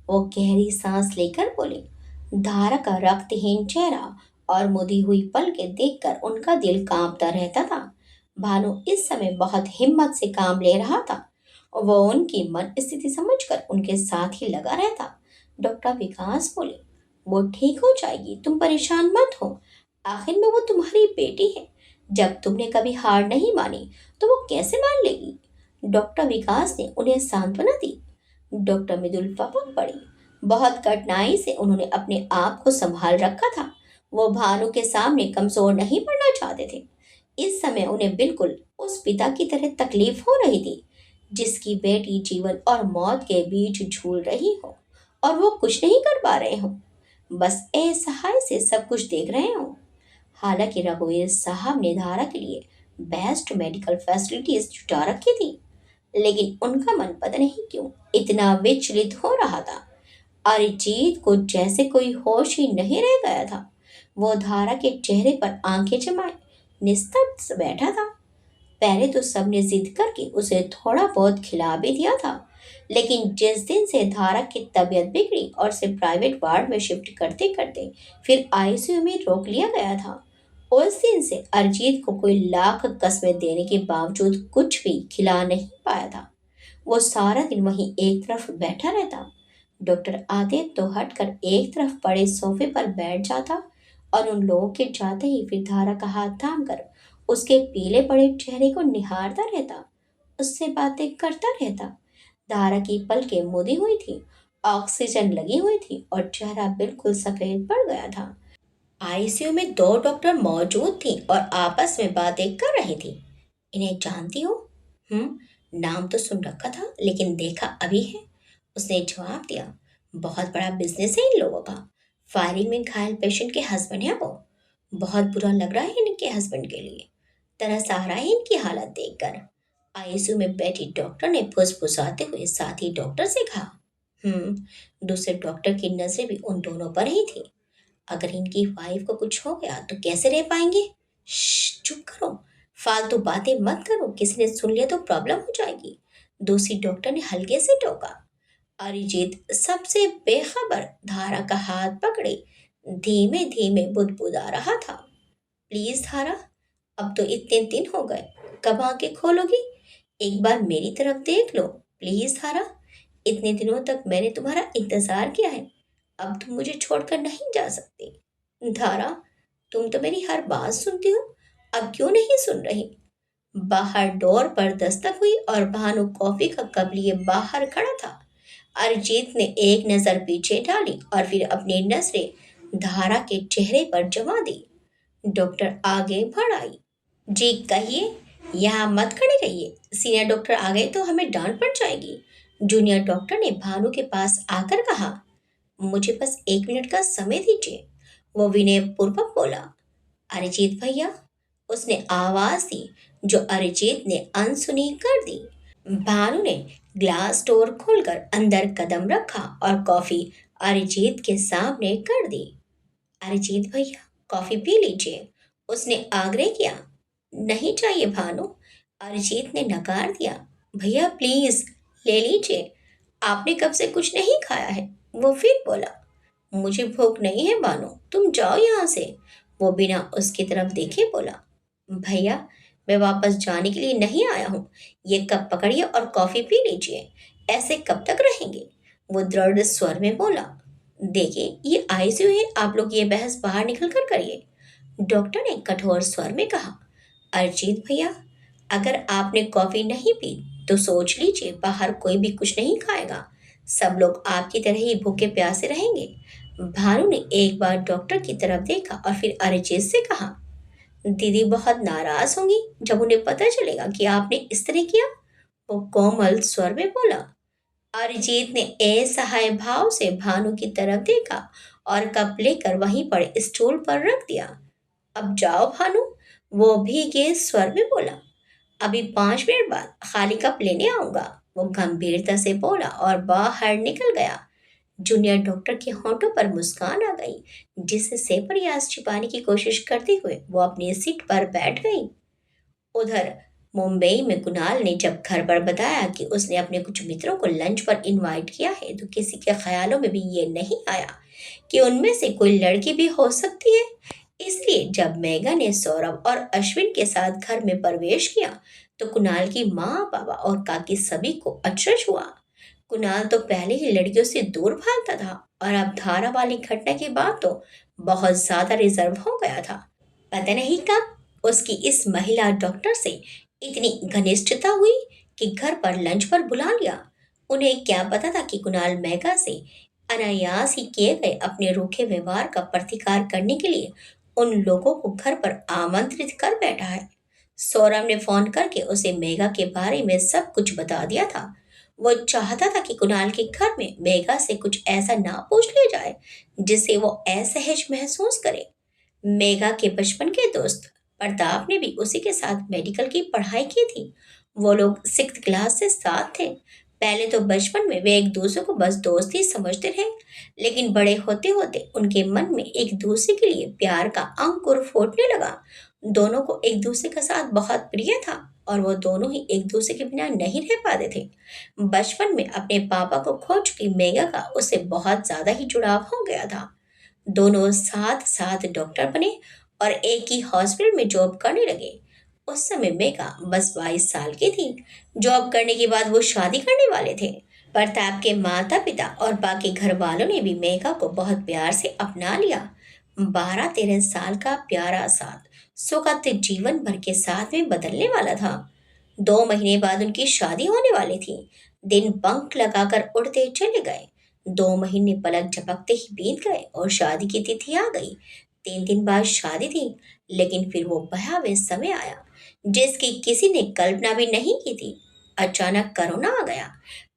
वो गहरी सांस लेकर बोले। धारा का रक्तहीन चेहरा और मुदी हुई पलकें देखकर उनका दिल कांपता रहता था। भानु इस समय बहुत हिम्मत से काम ले रहा था। वो उनकी मन स्थिति समझकर उनके साथ ही लगा रहता। डॉक्टर विकास बोले, वो ठीक हो जाएगी, तुम परेशान मत हो। आखिर में वो तुम्हारी बेटी है। जब तुमने कभी हार नहीं मानी तो वो कैसे मान लेगी। डॉक्टर विकास ने उन्हें सांत्वना दी। डॉक्टर मृदुल पपक पड़ी। बहुत कठिनाई से उन्होंने अपने आप को संभाल रखा था। वो भानु के सामने कमजोर नहीं पड़ना चाहते थे। इस समय उन्हें बिल्कुल उस पिता की तरह तकलीफ हो रही थी, जिसकी बेटी जीवन और मौत के बीच झूल रही हो और वो कुछ नहीं कर पा रहे हो, बस असहाय से सब कुछ देख रहे हो। हालांकि रघुवीर साहब ने धारा के लिए बेस्ट मेडिकल फैसिलिटीज जुटा रखी थी, लेकिन उनका मन पता नहीं क्यों इतना विचलित हो रहा था। अरिजीत को जैसे कोई होश ही नहीं रह गया था। वो धारा के चेहरे पर आंखें जमाए निस्तब्ध से बैठा था। पहले तो सबने जिद करके उसे थोड़ा बहुत खिला भी दिया था, लेकिन जिस दिन से धारा की तबीयत बिगड़ी और उसे प्राइवेट वार्ड में शिफ्ट करते करते फिर आईसीयू में रोक लिया गया था, उस दिन से अरिजीत को कोई लाख कस्में देने के बावजूद कुछ भी खिला नहीं पाया था। वो सारा दिन वहीं एक तरफ बैठा रहता। डॉक्टर आते तो हटकर एक तरफ पड़े सोफे पर बैठ जाता और उन लोगों के जाते ही फिर धारा का हाथ थाम कर उसके पीले पड़े चेहरे को निहारता रहता, उससे बातें करता रहता। धारा की पलकें मुदी हुई थी, ऑक्सीजन लगी हुई थी और चेहरा बिल्कुल सफेद पड़ गया था। आईसीयू में दो डॉक्टर मौजूद थी और आपस में बातें कर रही थी। इन्हें जानती हो? नाम तो सुन रखा था, लेकिन देखा अभी है। उसने जवाब दिया। बहुत बड़ा बिजनेस है इन लोगों का। फायरिंग में घायल पेशेंट के हस्बैंड है वो। बहुत बुरा लग रहा है इनके हस्बैंड के लिए। तरस आ रहा है इनकी हालत देखकर। आईसीयू में बैठी डॉक्टर ने फुसफुसाते हुए साथी डॉक्टर से कहा। दूसरे डॉक्टर की नजरें भी उन दोनों पर ही थी। अगर इनकी वाइफ को कुछ हो गया तो कैसे रह पाएंगे। चुप करो, फालतू बातें मत करो, किसी ने सुन लिया तो प्रॉब्लम हो जाएगी। दूसरी डॉक्टर ने हल्के से टोका। अरिजीत सबसे बेखबर धारा का हाथ पकड़े धीमे धीमे बुदबुदा रहा था। प्लीज धारा, अब तो इतने दिन हो गए, कब आंखें खोलोगी। एक बार मेरी तरफ देख लो प्लीज धारा। इतने दिनों तक मैंने तुम्हारा इंतजार किया है। अब तुम मुझे छोड़कर नहीं जा सकती। धारा, तुम तो मेरी हर बात सुनती हो, अब क्यों नहीं सुन रही? बाहर डोर पर दस्तक हुई और भानु कॉफी का कप लिए बाहर खड़ा था। अरिजीत ने एक नजर पीछे डाली और फिर अपनी नजरें धारा के चेहरे पर जमा दी। डॉक्टर आगे बढ़ आई। जी कहिए, यहाँ मत खड़े रहिए, सीनियर डॉक्टर आ गए तो हमें डांट पड़ जाएगी। जूनियर डॉक्टर ने भानु के पास आकर कहा। मुझे बस 1 मिनट का समय दीजिए, वो विनय पूर्वक बोला। अरिजीत भैया, उसने आवाज दी जो अरिजीत ने अनसुनी कर दी। भानु ने ग्लास डोर खोलकर अंदर कदम रखा और कॉफी अरिजीत के सामने कर दी। अरिजीत भैया, कॉफी पी लीजिए, उसने आग्रह किया। नहीं चाहिए भानु, अरिजीत ने नकार दिया। भैया प्लीज ले लीजिए, आपने कब से कुछ नहीं खाया है, वो फिर बोला। मुझे भूख नहीं है भानु, तुम जाओ यहाँ से, वो बिना उसकी तरफ देखे बोला। भैया, मैं वापस जाने के लिए नहीं आया हूँ, ये कप पकड़िए और कॉफी पी लीजिए, ऐसे कब तक रहेंगे, वो दृढ़ स्वर में बोला। देखिए ये आईसीयू है, आप लोग ये बहस बाहर निकल कर करिए, डॉक्टर ने कठोर स्वर में कहा। अरिजीत भैया, अगर आपने कॉफी नहीं पी तो सोच लीजिए बाहर कोई भी कुछ नहीं खाएगा, सब लोग आपकी तरह ही भूखे प्यासे रहेंगे। भानु ने एक बार डॉक्टर की तरफ देखा और फिर अरिजीत से कहा। दीदी बहुत नाराज होंगी जब उन्हें पता चलेगा कि आपने इस तरह किया, वो कोमल स्वर में बोला। अरिजीत ने असहाय भाव से भानु की तरफ देखा और कप लेकर वहीं पर स्टूल पर रख दिया। अब जाओ भानु, वो भीगे स्वर में बोला। अभी 5 मिनट बाद खाली कप लेने आऊंगा, वो गंभीरता से बोला और बाहर निकल गया। जूनियर डॉक्टर के होंठों पर मुस्कान आ गई, जिससे प्रयास छिपाने की कोशिश करते हुए वो अपनी सीट पर बैठ गई। उधर मुंबई में कुणाल ने जब घर पर बताया कि उसने अपने कुछ मित्रों को लंच पर इनवाइट किया है तो किसी के ख्यालों में भी ये नहीं आया कि उनमें से कोई लड़की भी हो सकती है। इसलिए जब मेगा ने सौरभ और अश्विन के साथ घर में प्रवेश किया तो कुणाल की माँ, पापा और काकी सभी को अचरज हुआ। कुणाल तो पहले ही लड़कियों से दूर भागता था और अब धारा वाली घटना के बाद तो बहुत ज्यादा रिजर्व हो गया था। पता नहीं कब उसकी इस महिला डॉक्टर से इतनी घनिष्ठता हुई कि घर पर लंच पर बुला लिया। उन्हें क्या पता था कि कुणाल मेगा से अनायास ही किए गए अपने रूखे व्यवहार का प्रतिकार करने के लिए उन लोगों को घर पर आमंत्रित कर बैठा है। सौरभ ने फोन करके उसे मेगा के बारे में सब कुछ बता दिया था। वो चाहता था कि कुणाल के घर में मेगा से कुछ ऐसा ना पूछ लिया जाए जिससे वो असहज महसूस करे। मेघा के बचपन के दोस्त प्रताप ने भी उसी के साथ मेडिकल की पढ़ाई की थी। वो लोग 6th क्लास से साथ थे। पहले तो बचपन में वे एक दूसरे को बस दोस्त ही समझते थे, लेकिन बड़े होते होते उनके मन में एक दूसरे के लिए प्यार का अंकुर फूटने लगा। दोनों को एक दूसरे का साथ बहुत प्रिय था और वो दोनों ही एक दूसरे के बिना नहीं रह पाते थे। बचपन में अपने पापा को खो चुकी मेघा का उससे बहुत ज्यादा ही जुड़ाव हो गया था। दोनों साथ साथ डॉक्टर बने और एक ही हॉस्पिटल में जॉब करने लगे। उस समय मेघा बस 22 साल की थी। जॉब करने के बाद वो शादी करने वाले थे। प्रताप के माता पिता और बाकी घर वालों ने भी मेघा को बहुत प्यार से अपना लिया। 12-13 साल का प्यारा साथ सुखद जीवन भर के साथ में बदलने वाला था। 2 महीने बाद उनकी शादी होने वाली थी। दिन पंख लगाकर उड़ते चले गए। 2 महीने पलक झपकते ही बीत गए और शादी की तिथि आ गई। 3 दिन बाद शादी थी, लेकिन फिर वो भयावह समय आया जिसकी किसी ने कल्पना भी नहीं की थी। अचानक कोरोना आ गया।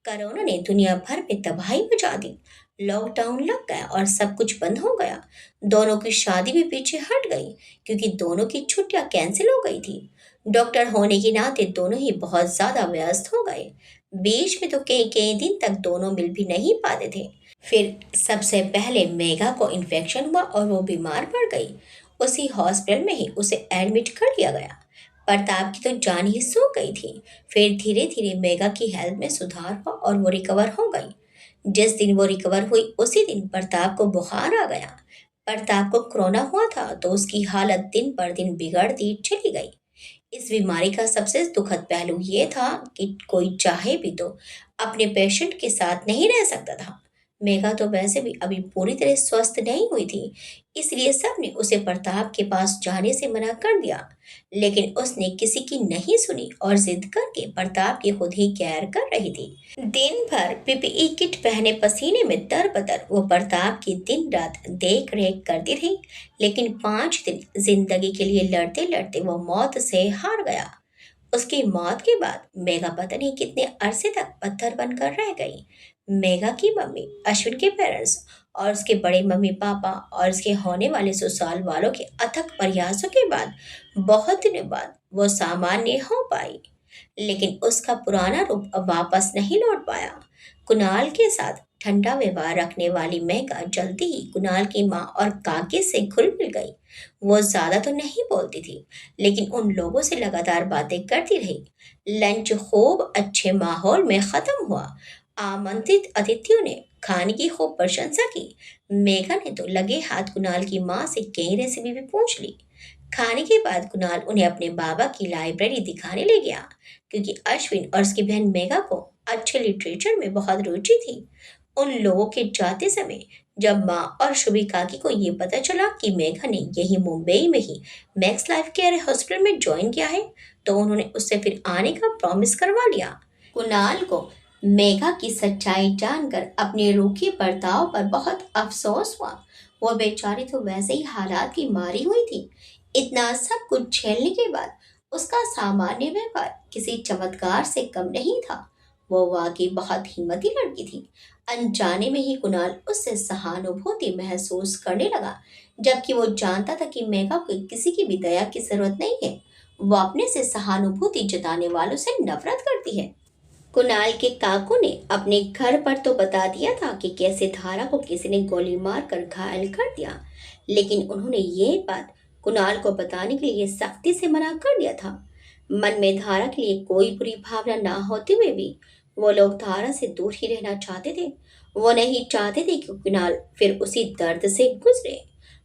कोरोना ने दुनिया भर में तबाही मचा दी। लॉकडाउन लग गया और सब कुछ बंद हो गया। दोनों की शादी भी पीछे हट गई क्योंकि दोनों की छुट्टियां कैंसिल हो गई थी। डॉक्टर होने के नाते दोनों ही बहुत ज्यादा व्यस्त हो गए। बीच में तो कई कई दिन तक दोनों मिल भी नहीं पाते थे। फिर सबसे पहले मेघा को इन्फेक्शन हुआ और वो बीमार पड़ गई। उसी हॉस्पिटल में ही उसे एडमिट कर लिया गया। प्रताप की तो जान ही सो गई थी। फिर धीरे धीरे मेघा की हेल्थ में सुधार हुआ और वो रिकवर हो गई। जिस दिन वो रिकवर हुई उसी दिन प्रताप को बुखार आ गया। प्रताप को कोरोना हुआ था तो उसकी हालत दिन पर दिन बिगड़ती चली गई। इस बीमारी का सबसे दुखद पहलू ये था कि कोई चाहे भी तो अपने पेशेंट के साथ नहीं रह सकता था। मेघा तो वैसे भी अभी पूरी तरह स्वस्थ नहीं हुई थी, इसलिए सबने उसे प्रताप के पास जाने से मना कर दिया। लेकिन उसने किसी की नहीं सुनी और जिद करके प्रताप की खुद ही केयर कर रही थी। दिन भर पीपीई किट पहने पसीने में तरबतर वो प्रताप की दिन रात देख रेख करती रही। लेकिन 5 दिन जिंदगी के लिए लड़ते लड़ते वो मौत से हार गया। उसकी मौत के बाद मेघा पता नहीं कितने अरसे तक पत्थर बनकर रह गई। मेघा की मम्मी, अश्विन के पेरेंट्स और उसके बड़े मम्मी पापा और उसके होने वाले ससुराल वालों के अथक प्रयासों के बाद बहुत दिनों बाद वो सामान्य हो पाई। लेकिन उसका पुराना रूप अब वापस नहीं लौट पाया। कुणाल के साथ ठंडा व्यवहार रखने वाली मेघा जल्दी ही कुणाल की माँ और काकी से घुल मिल गई। वो ज्यादा तो नहीं बोलती थी, लेकिन उन लोगों से लगातार बातें करती रही। लंच खूब अच्छे माहौल में खत्म हुआ। आमंत्रित अतिथियों ने खाने की खूब प्रशंसा की। मेघा ने तो लगे हाथ कुणाल की माँ से कई रेसिपी भी पूछ ली। खाने के बाद कुणाल उन्हें अपने बाबा की लाइब्रेरी दिखाने ले गया, क्योंकि अश्विन और उसकी बहन मेघा को अच्छे लिटरेचर में बहुत रुचि थी। उन लोगों के जाते समय जब माँ और शुभी काकी को ये पता चला कि मेघा ने यही मुंबई में ही मैक्स लाइफ केयर हॉस्पिटल में ज्वाइन किया है, तो उन्होंने उससे फिर आने का प्रॉमिस करवा लिया। कुणाल को मेघा की सच्चाई जानकर अपने रूखे बर्ताव पर बहुत अफसोस हुआ। वो बेचारी तो वैसे ही हालात की मारी हुई थी। इतना सब कुछ झेलने के बाद उसका सामान्य व्यवहार किसी चमत्कार से कम नहीं था। वो वाकई बहुत हिम्मती लड़की थी। अनजाने में ही कुणाल उससे सहानुभूति महसूस करने लगा, जबकि वो जानता था कि मेघा को किसी की भी दया की जरूरत नहीं है। वो अपने से सहानुभूति जताने वालों से नफरत करती है। कुणाल के काकू ने अपने घर पर तो बता दिया था कि कैसे धारा को किसी ने गोली मारकर घायल कर दिया, लेकिन उन्होंने ये बात कुणाल को बताने के लिए सख्ती से मना कर दिया था। मन में धारा के लिए कोई बुरी भावना ना होते हुए भी वो लोग धारा से दूर ही रहना चाहते थे। वो नहीं चाहते थे कि कुणाल फिर उसी दर्द से गुजरे।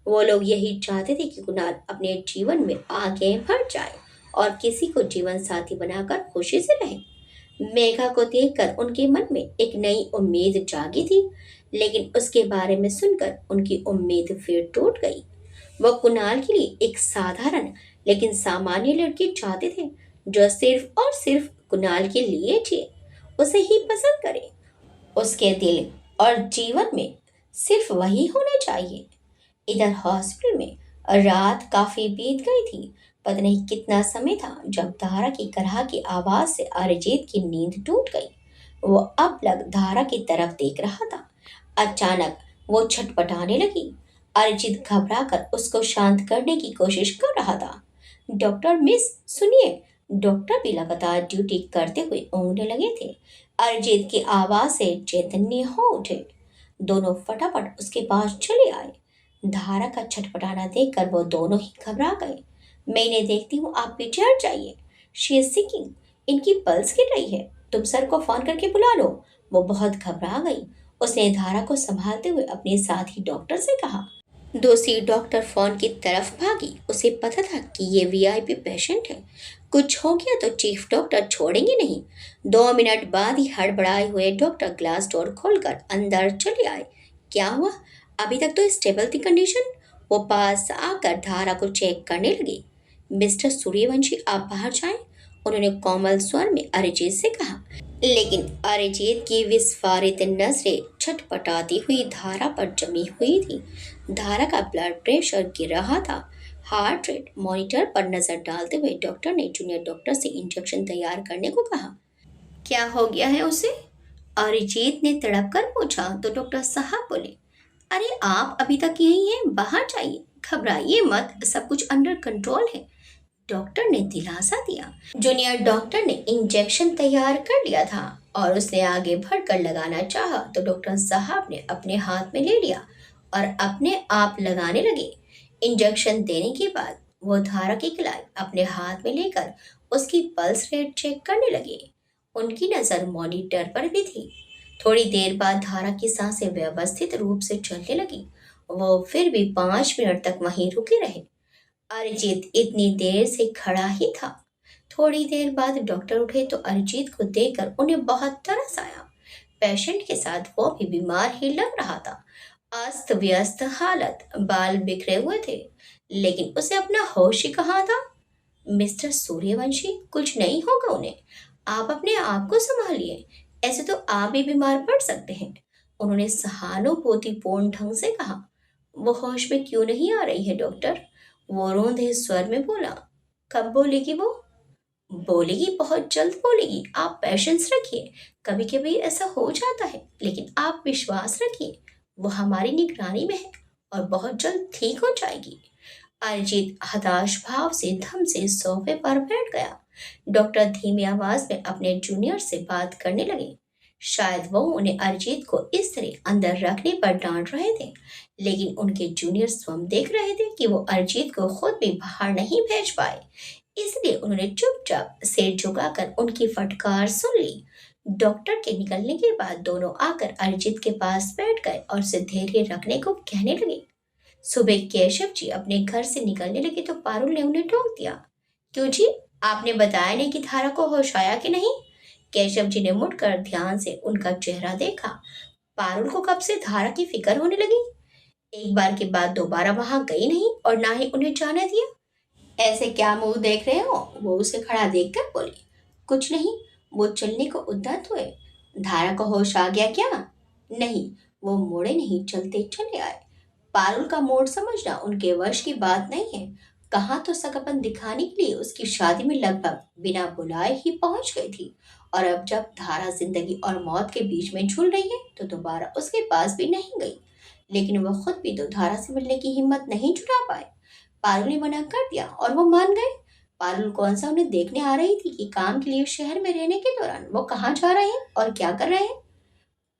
वो लोग यही चाहते थे कि कुणाल अपने जीवन में आगे बढ़ जाए और किसी को जीवन साथी बनाकर खुशी से रहे। मेघा को देखकर उनके मन में एक नई उम्मीद जागी थी, लेकिन उसके बारे में सुनकर उनकी उम्मीद फिर टूट गई। वह कुणाल के लिए एक साधारण लेकिन सामान्य लड़की चाहते थे, जो सिर्फ और सिर्फ कुणाल के लिए जिए, उसे ही पसंद करे। उसके दिल और जीवन में सिर्फ वही होना चाहिए। इधर हॉस्पिटल में रात काफी बीत गई थी। पता नहीं कितना समय था जब धारा की कराह की आवाज से अरिजीत की नींद टूट गई। वो अब लग धारा की तरफ देख रहा था। अचानक वो छटपटाने लगी। अरिजीत घबरा कर उसको शांत करने की कोशिश कर रहा था। डॉक्टर मिस, सुनिए। डॉक्टर भी लगातार ड्यूटी करते हुए ऊँघने लगे थे। अरिजीत की आवाज से चैतन्य हो उठे। दोनों फटाफट उसके पास चले आए। धारा का छटपटाना देखकर वो दोनों ही घबरा गए। मैं इन्हें देखती हूँ, आप पीछे हट जाइए। शी इज सिकिंग, इनकी पल्स गिर रही है, तुम सर को फोन करके बुला लो। वो बहुत घबरा गई। उसने धारा को संभालते हुए अपने साथी डॉक्टर से कहा। दूसरी डॉक्टर फोन की तरफ भागी। उसे पता था कि ये वीआईपी पेशेंट है, कुछ हो गया तो चीफ डॉक्टर छोड़ेंगे नहीं। 2 मिनट बाद ही हड़बड़ाए हुए डॉक्टर ग्लास डोर खोलकर अंदर चले आए। क्या हुआ? अभी तक तो स्टेबल थी कंडीशन। वो पास आकर धारा को चेक करने लगी। मिस्टर सूर्यवंशी, आप बाहर जाएं, उन्होंने कोमल स्वर में अरिजीत से कहा। लेकिन अरिजीत की विस्फारित नजरें छटपटाती हुई धारा पर जमी हुई थी। धारा का ब्लड प्रेशर गिर रहा था। हार्ट रेट मॉनिटर पर नजर डालते हुए डॉक्टर ने जूनियर डॉक्टर से इंजेक्शन तैयार करने को कहा। क्या हो गया है उसे? अरिजीत ने तड़प कर पूछा तो डॉक्टर साहब बोले, अरे आप अभी तक यहीं हैं, बाहर जाइए, घबराइए मत, सब कुछ अंडर कंट्रोल है। डॉक्टर ने दिलासा दिया। जूनियर डॉक्टर ने इंजेक्शन तैयार कर लिया था और उसने आगे बढ़कर लगाना चाहा तो डॉक्टर साहब ने अपने हाथ में ले लिया और अपने आप लगाने लगे। इंजेक्शन देने के बाद वो धारा की कलाई अपने हाथ में लेकर उसकी पल्स रेट चेक करने लगे। उनकी नज़र मॉनिटर पर भी थी। थोड़ी देर बाद धारा की सांसें व्यवस्थित रूप से चलने लगी। वो फिर भी 5 मिनट तक वहीं रुके रहे। अरिजीत इतनी देर से खड़ा ही था। थोड़ी देर बाद डॉक्टर उठे तो अरिजीत को देखकर उन्हें बहुत तरस आया। पेशेंट के साथ वो भी बीमार ही लग रहा था। अस्त व्यस्त हालत, बाल बिखरे हुए थे, लेकिन उसे अपना होश ही कहाँ था। मिस्टर सूर्यवंशी, कुछ नहीं होगा उन्हें, आप अपने आप को संभालिए, ऐसे तो आप भी बीमार पड़ सकते हैं। उन्होंने सहानुभूतिपूर्ण ढंग से कहा। वो होश में क्यों नहीं आ रही है डॉक्टर? वो रोंदे स्वर में बोला। कब बोलेगी वो? बोलेगी, बहुत जल्द बोलेगी, आप पेशेंस रखिए। कभी कभी ऐसा हो जाता है, लेकिन आप विश्वास रखिए, वो हमारी निगरानी में है और बहुत जल्द ठीक हो जाएगी। अरिजीत हताश भाव से धम से सोफे पर बैठ गया। डॉक्टर धीमी आवाज में अपने जूनियर से बात करने लगे। शायद वो उन्हें अरिजीत को इस तरह अंदर रखने पर डांट रहे थे, लेकिन उनके जूनियर स्वयं देख रहे थे कि वो अरिजीत को खुद भी बाहर नहीं भेज पाए। इसलिए उन्होंने चुपचाप सिर झुकाकर उनकी फटकार सुन ली। डॉक्टर के निकलने के बाद दोनों आकर अरिजीत के पास बैठ गए और उसे धैर्य रखने को कहने लगे। सुबह केशव जी अपने घर से निकलने लगे तो पारुल ने उन्हें टोक दिया। क्यों जी, आपने बताया नहीं कि धारा को होश आया कि नहीं? केशव जी ने मुड़कर ध्यान से उनका चेहरा देखा। पारुल को कब से धारा की फिक्र होने लगी? एक बार के बाद दोबारा वहां गई नहीं और ना ही उन्हें जाने दिया। ऐसे क्या मुंह देख रहे हो? वो उसे खड़ा देखकर बोली। कुछ नहीं, वो चलने को उद्यत हुए। धारा को होश आ गया क्या? नहीं, वो मुड़े नहीं, चलते चले आए। पारुल का मूड समझना उनके वश की बात नहीं है। कहाँ तो सगापन दिखाने के लिए उसकी शादी में लगभग बिना बुलाए ही पहुंच गई थी, और अब जब धारा जिंदगी और मौत के बीच में झूल रही है तो दोबारा उसके पास भी नहीं गई। लेकिन वह खुद भी तो धारा से मिलने की हिम्मत नहीं जुटा पाए। पारुल ने मना कर दिया और वो मान गए। पारुल कौन सा उन्हें देखने आ रही थी कि काम के लिए शहर में रहने के दौरान वो कहाँ जा रहे हैं और क्या कर रहे हैं।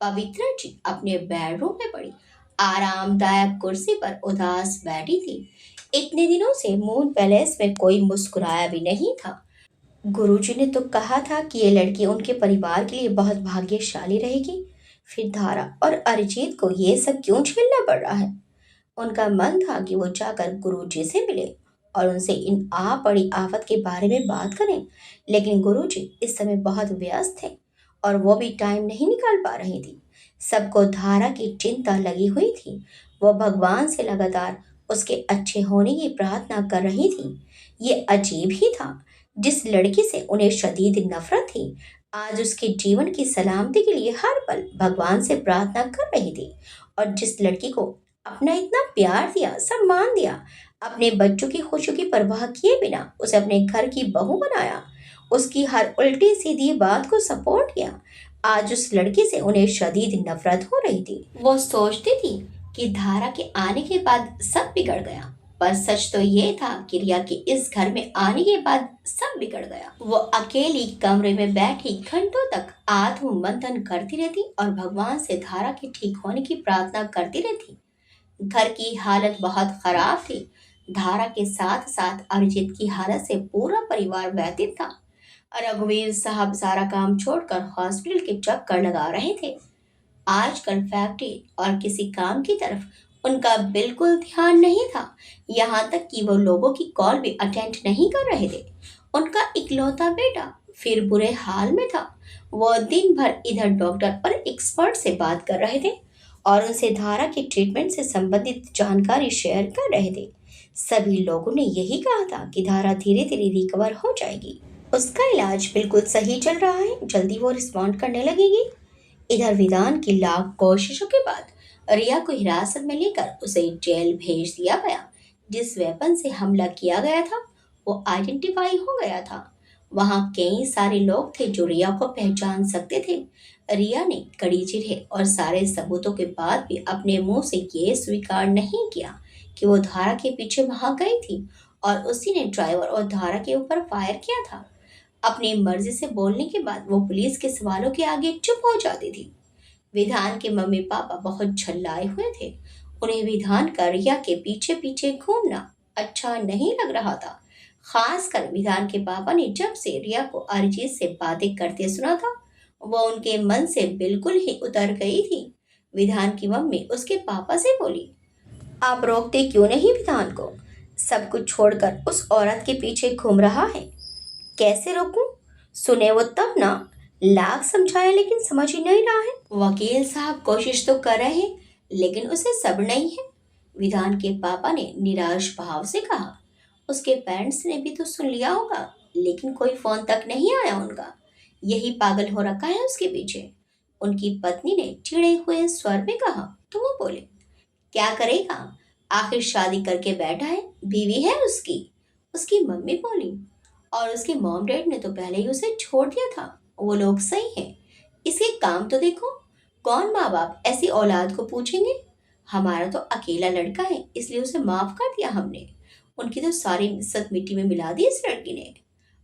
पवित्रा जी अपने बेडरूम में पड़ी आरामदायक कुर्सी पर उदास बैठी थी। इतने दिनों से मून पैलेस में कोई मुस्कुराया भी नहीं था। गुरुजी ने तो कहा था कि ये लड़की उनके परिवार के लिए बहुत भाग्यशाली रहेगी, फिर धारा और अरिजीत को ये सब क्यों झेलना पड़ रहा है? उनका मन था कि वो जाकर गुरुजी से मिले और उनसे इन आ पड़ी आफत के बारे में बात करें, लेकिन गुरुजी इस समय बहुत व्यस्त थे और वो भी टाइम नहीं निकाल पा रही थी। सबको धारा की चिंता लगी हुई थी। वो भगवान से लगातार उसके अच्छे होने की प्रार्थना कर रही थी। ये अजीब ही था, जिस लड़की से उन्हें शदीद नफरत थी, आज उसके जीवन की सलामती के लिए हर पल भगवान से प्रार्थना कर रही थी। और जिस लड़की को अपना इतना प्यार दिया, सम्मान दिया, अपने बच्चों की खुशियों की परवाह किए बिना उसे अपने घर की बहू बनाया, उसकी हर उल्टी सीधी बात को सपोर्ट किया, आज उस लड़की से उन्हें शदीद नफरत हो रही थी। वो सोचती थी कि धारा के आने के बाद सब बिगड़ गया, पर सच तो ये था कि रिया के इस घर में आने के बाद सब बिगड़ गया। वो अकेली कमरे में बैठी घंटों तक आत्म मंथन करती रहती और भगवान से धारा के ठीक होने की प्रार्थना करती रहती। घर की हालत बहुत खराब थी। धारा के साथ साथ अरिजीत की हालत से पूरा परिवार व्यथित था। रघुवीर साहब सारा काम छोड़कर हॉस्पिटल के चक्कर लगा रहे थे। आजकल फैक्ट्री और किसी काम की तरफ उनका बिल्कुल ध्यान नहीं था। यहाँ तक कि वो लोगों की कॉल भी अटेंड नहीं कर रहे थे। उनका इकलौता बेटा फिर बुरे हाल में था। वो दिन भर इधर डॉक्टर और एक्सपर्ट से बात कर रहे थे और उनसे धारा के ट्रीटमेंट से संबंधित जानकारी शेयर कर रहे थे। सभी लोगों ने यही कहा था कि धारा धीरे धीरे रिकवर हो जाएगी, उसका इलाज बिल्कुल सही चल रहा है, जल्दी वो रिस्पॉन्ड करने लगेगी। इधर विधान की लाख कोशिशों के बाद रिया को हिरासत में लेकर उसे जेल भेज दिया गया। जिस वेपन से हमला किया गया था वो आइडेंटिफाई हो गया था। वहां कई सारे लोग थे जो रिया को पहचान सकते थे। रिया ने कड़ी चिढ़े और सारे सबूतों के बाद भी अपने मुंह से ये स्वीकार नहीं किया कि वो धारा के पीछे वहां गई थी और उसी ने ड्राइवर और धारा के ऊपर फायर किया था। अपनी मर्जी से बोलने के बाद वो पुलिस के सवालों के आगे चुप हो जाती थी। विधान के मम्मी पापा बहुत झल्लाए हुए थे। उन्हें विधान का रिया के पीछे पीछे घूमना अच्छा नहीं लग रहा था। खासकर विधान के पापा ने जब से रिया को अरिजीत से बातें करते सुना था, वो उनके मन से बिल्कुल ही उतर गई थी। विधान की मम्मी उसके पापा से बोली, आप रोकते क्यों नहीं विधान को? सब कुछ छोड़कर उस औरत के पीछे घूम रहा है। कैसे रोकूं? सुने वो तब ना, लाख समझाया लेकिन समझ ही नहीं रहा है। वकील साहब कोशिश तो कर रहे हैं लेकिन उसे सब्र नहीं है। विधान के पापा ने निराश भाव से कहा। उसके पेरेंट्स ने भी तो सुन लिया होगा लेकिन कोई फोन तक नहीं आया उनका। यही पागल हो रखा है उसके पीछे। उनकी पत्नी ने चिढ़े हुए स्वर में कहा। तो वो बोले, क्या करेगा, आखिर शादी करके बैठा है, बीवी है उसकी। उसकी मम्मी बोली, और उसके मॉम डैड ने तो पहले ही उसे छोड़ दिया था। वो लोग सही हैं। इसके काम तो देखो। कौन माँ बाप ऐसी औलाद को पूछेंगे। हमारा तो अकेला लड़का है इसलिए उसे माफ कर दिया हमने। उनकी तो सारी इज्जत मिट्टी में मिला दी इस लड़की ने।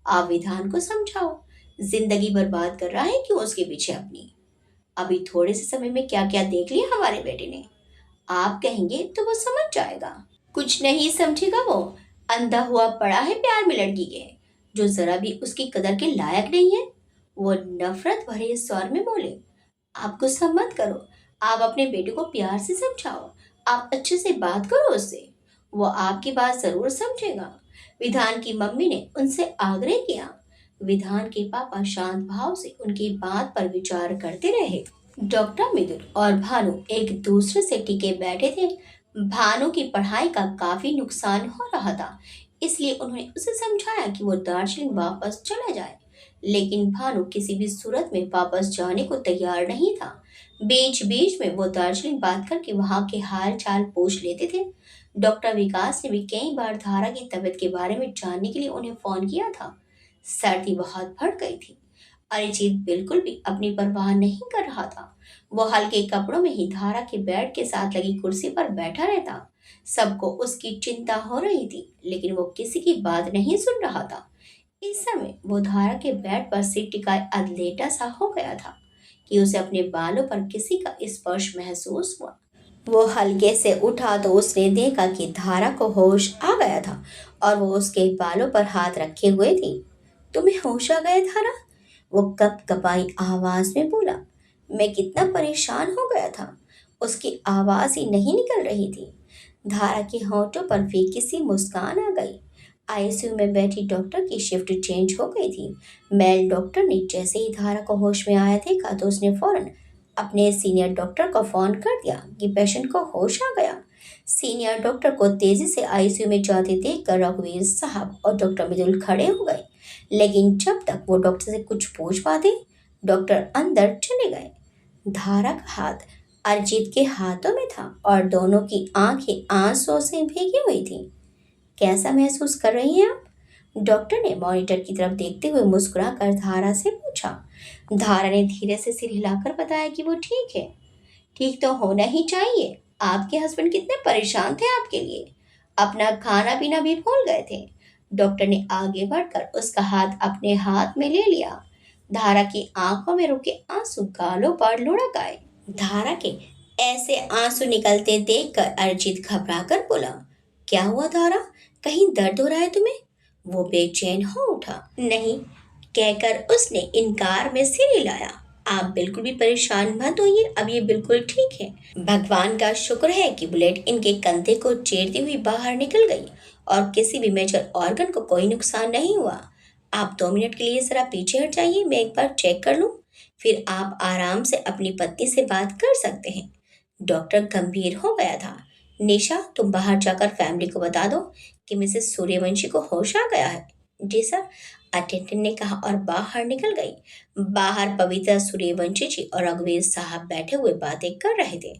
आप विधान को समझाओ। जिंदगी बर्बाद कर रहा है क्यों उसके पीछे अपनी। अभी थोड़े से समय में क्या क्या देख लिया हमारे बेटे ने। आप कहेंगे तो वो समझ जाएगा। कुछ नहीं समझेगा वो। अंधा हुआ पड़ा है प्यार में लड़की के, जो जरा भी उसकी कदर के लायक नहीं है। वो नफरत भरे स्वर में बोले, आप गुस्सा मत करो। आप अपने बेटे को प्यार से समझाओ। आप अच्छे से बात करो उससे। वो आपकी बात जरूर समझेगा। विधान की मम्मी ने उनसे आग्रह किया। विधान के पापा शांत भाव से उनकी बात पर विचार करते रहे। डॉक्टर मिदुल और भानु एक दूसरे से टिके बैठे थे। भानु की पढ़ाई का काफी नुकसान हो रहा था, इसलिए उन्होंने उसे समझाया कि वो दार्जिलिंग वापस चला जाए। लेकिन भानु किसी भी सूरत में वापस जाने को तैयार नहीं था। बीच बीच में वो दार्जिलिंग बात करके वहां के हाल चाल पूछ लेते थे। डॉक्टर विकास ने भी कई बार धारा की तबीयत के बारे में जानने के लिए उन्हें फोन किया था। सर्दी बहुत बढ़ गई थी। अरिजीत बिल्कुल भी अपनी परवाह नहीं कर रहा था। वो हल्के कपड़ों में ही धारा के बेड के साथ लगी कुर्सी पर बैठा रहता। सबको उसकी चिंता हो रही थी लेकिन वो किसी की बात नहीं सुन रहा था। इस समय वो धारा के बेड पर सिर टिकाए अधलेटा सा हो गया था कि उसे अपने बालों पर किसी का स्पर्श महसूस हुआ। वो हल्के से उठा तो उसने देखा कि धारा को होश आ गया था और वो उसके बालों पर हाथ रखे हुए थी। तुम्हें होश आ गया धारा? वो कपकपाई आवाज में बोला। मैं कितना परेशान हो गया था। उसकी आवाज ही नहीं निकल रही थी। धारा के होठों पर फीकी सी मुस्कान आ गई। आईसीयू में बैठी डॉक्टर की शिफ्ट चेंज हो गई थी। मेल डॉक्टर ने जैसे ही धारा को होश में आया देखा तो उसने फौरन अपने सीनियर डॉक्टर को फोन कर दिया कि पेशेंट को होश आ गया। सीनियर डॉक्टर को तेजी से आईसीयू में जाते देखकर रघुवीर साहब और डॉक्टर मिदुल खड़े हो गए। लेकिन जब तक वो डॉक्टर से कुछ पूछ पाते, डॉक्टर अंदर चले गए। धारा का हाथ अरिजीत के हाथों में था और दोनों की आंखें आंसुओं से भीगी हुई थी। कैसा महसूस कर रही हैं आप? डॉक्टर ने मॉनिटर की तरफ देखते हुए मुस्कुराकर धारा से पूछा। धारा ने धीरे से सिर हिलाकर बताया कि वो ठीक है। ठीक तो होना ही चाहिए। आपके हस्बैंड कितने परेशान थे आपके लिए, अपना खाना पीना भी भूल गए थे। डॉक्टर ने आगे बढ़कर उसका हाथ अपने हाथ में ले लिया। धारा की आंखों में रुके आंसू गालों पर लुढ़क आए। धारा के ऐसे आंसू निकलते देखकर अरिजीत घबराकर बोला, क्या हुआ धारा, कहीं दर्द हो रहा है तुम्हें? वो बेचैन हो उठा। नहीं, कहकर उसने इनकार में सिर हिलाया। आप बिल्कुल भी परेशान मत होइए, अब ये बिल्कुल ठीक है। भगवान का शुक्र है कि बुलेट इनके कंधे को चीरती हुई बाहर निकल गई और किसी भी मेजर ऑर्गन को कोई नुकसान नहीं हुआ। आप 2 मिनट के लिए जरा पीछे हट जाइए, मैं एक बार चेक कर लूं। फिर आप आराम से अपनी पत्नी से बात कर सकते हैं। डॉक्टर गंभीर हो गया था। निशा, तुम बाहर जाकर फैमिली को बता दो कि मिसेस सूर्यवंशी को होश आ गया है। जी सर, अटेंडेंट ने कहा और बाहर निकल गई। बाहर पवित्रा, सूर्यवंशी जी और रघुवीर साहब बैठे हुए बातें कर रहे थे।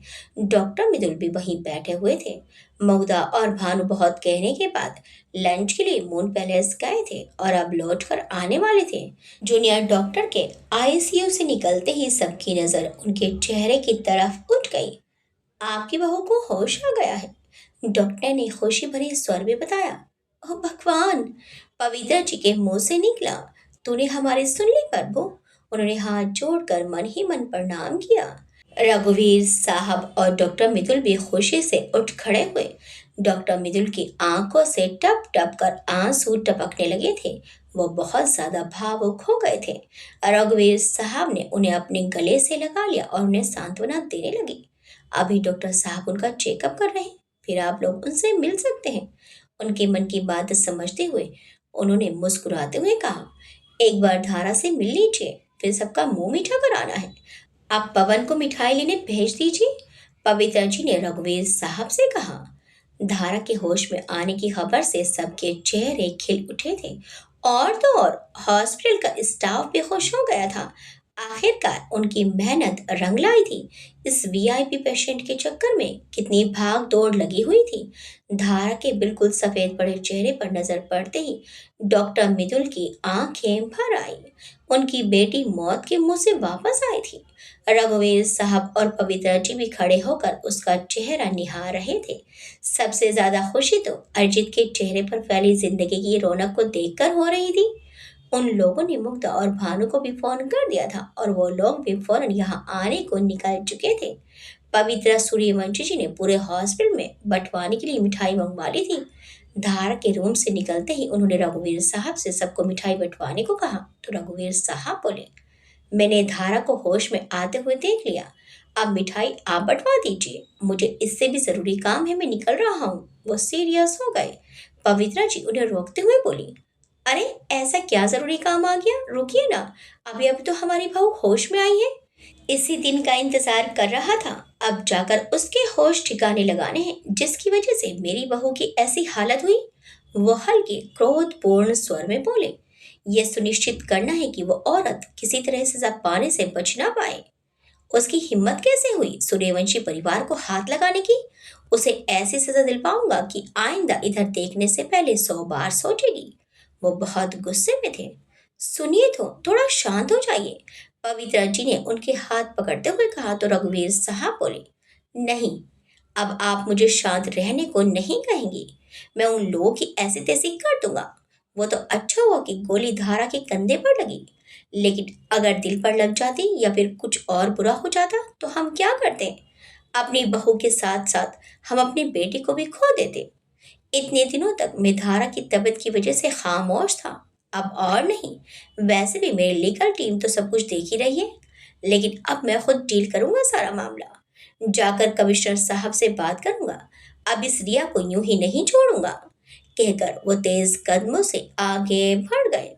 डॉक्टर मिदुल भी वहीं बैठे हुए थे। मऊदा और भानु बहुत कहने के बाद लंच के लिए मून पैलेस गए थे और अब लौट कर आने वाले थे। जूनियर डॉक्टर के आईसीयू से निकलते ही सबकी नजर उनके चेहरे की तरफ उठ गई। आपकी बहू को होश आ गया है, डॉक्टर ने खुशी भरे स्वर में बताया। ओह भगवान, पवित्र जी के मुंह से निकला। तूने हमारी सुन ली प्रभु। उन्होंने हाथ जोड़कर मन ही मन प्रणाम किया। रघुवीर साहब और डॉक्टर मिदुल भी खुशी से उठ खड़े हुए। डॉक्टर मिदुल की आंखों से टप टप कर आंसू टपकने लगे थे। वो बहुत ज्यादा भावुक हो गए थे। रघुवीर साहब ने उन्हें अपने गले से लगा लिया और उन्हें सांत्वना देने लगे। अभी डॉक्टर साहब उनका चेकअप कर रहे हैं, फिर आप लोग उनसे मिल सकते हैं। उनके मन की बात समझते हुए उन्होंने मुस्कुराते हुए कहा, एक बार धारा से मिल लीजिए। फिर सबका मुंह मीठा कराना है। आप पवन को मिठाई लेने भेज दीजिए, पवित्रा जी ने रघुवीर साहब से कहा। धारा के होश में आने की खबर से सबके चेहरे खिल उठे थे और तो और हॉस्पिटल का स्टाफ भी खुश हो गया था। आखिरकार उनकी मेहनत रंग लाई थी। इस वीआईपी पेशेंट के चक्कर में कितनी भाग दौड़ लगी हुई थी। धारा के बिल्कुल सफेद पड़े चेहरे पर नजर पड़ते ही डॉक्टर मितुल की आंखें भर आई। उनकी बेटी मौत के मुंह से वापस आई थी। रघुवीर साहब और पवित्रा जी भी खड़े होकर उसका चेहरा निहार रहे थे। सबसे ज्यादा खुशी तो अरिजीत के चेहरे पर फैली जिंदगी की रौनक को देखकर हो रही थी। उन लोगों ने मुग्धा और भानु को भी फोन कर दिया था और वो लोग भी फौरन यहाँ आने को निकल चुके थे। पवित्रा सूर्यवंशी जी ने पूरे हॉस्पिटल में बंटवाने के लिए मिठाई मंगवा ली थी। धारा के रूम से निकलते ही उन्होंने रघुवीर साहब से सबको मिठाई बंटवाने को कहा तो रघुवीर साहब बोले, मैंने धारा को होश में आते हुए देख लिया। अब मिठाई आप बंटवा दीजिए, मुझे इससे भी जरूरी काम है, मैं निकल रहा हूँ। वो सीरियस हो गए। पवित्रा जी उन्हें रोकते हुए बोली, अरे ऐसा क्या जरूरी काम आ गया, रुकिए ना, अभी अभी तो हमारी बहू होश में आई है। इसी दिन का इंतजार कर रहा था, अब जाकर उसके होश ठिकाने लगाने हैं जिसकी वजह से मेरी बहू की ऐसी हालत हुई। वो हल्के क्रोधपूर्ण स्वर में बोले, यह सुनिश्चित करना है कि वो औरत किसी तरह सजा पाने से बच ना पाए। उसकी हिम्मत कैसे हुई सूर्यवंशी परिवार को हाथ लगाने की। उसे ऐसी सजा दिलवाऊंगा कि आइंदा इधर देखने से पहले 100 बार सोचेगी। वो बहुत गुस्से में थे। सुनिए तो, थोड़ा शांत हो जाइए, पवित्रा जी ने उनके हाथ पकड़ते हुए कहा तो रघुवीर साहब बोले, नहीं, अब आप मुझे शांत रहने को नहीं कहेंगी। मैं उन लोगों की ऐसी तैसी कर दूंगा। वो तो अच्छा हुआ कि गोली धारा के कंधे पर लगी, लेकिन अगर दिल पर लग जाती या फिर कुछ और बुरा हो जाता तो हम क्या करते। अपनी बहू के साथ साथ हम अपनी बेटी को भी खो देते। इतने दिनों तक मैं धारा की तबीयत की वजह से खामोश था, अब और नहीं। वैसे भी मेरी लीगल टीम तो सब कुछ देख ही रही है, लेकिन अब मैं खुद डील करूंगा सारा मामला। जाकर कमिश्नर साहब से बात करूंगा। अब इस रिया को यूं ही नहीं छोड़ूंगा, कहकर वो तेज कदमों से आगे बढ़ गए।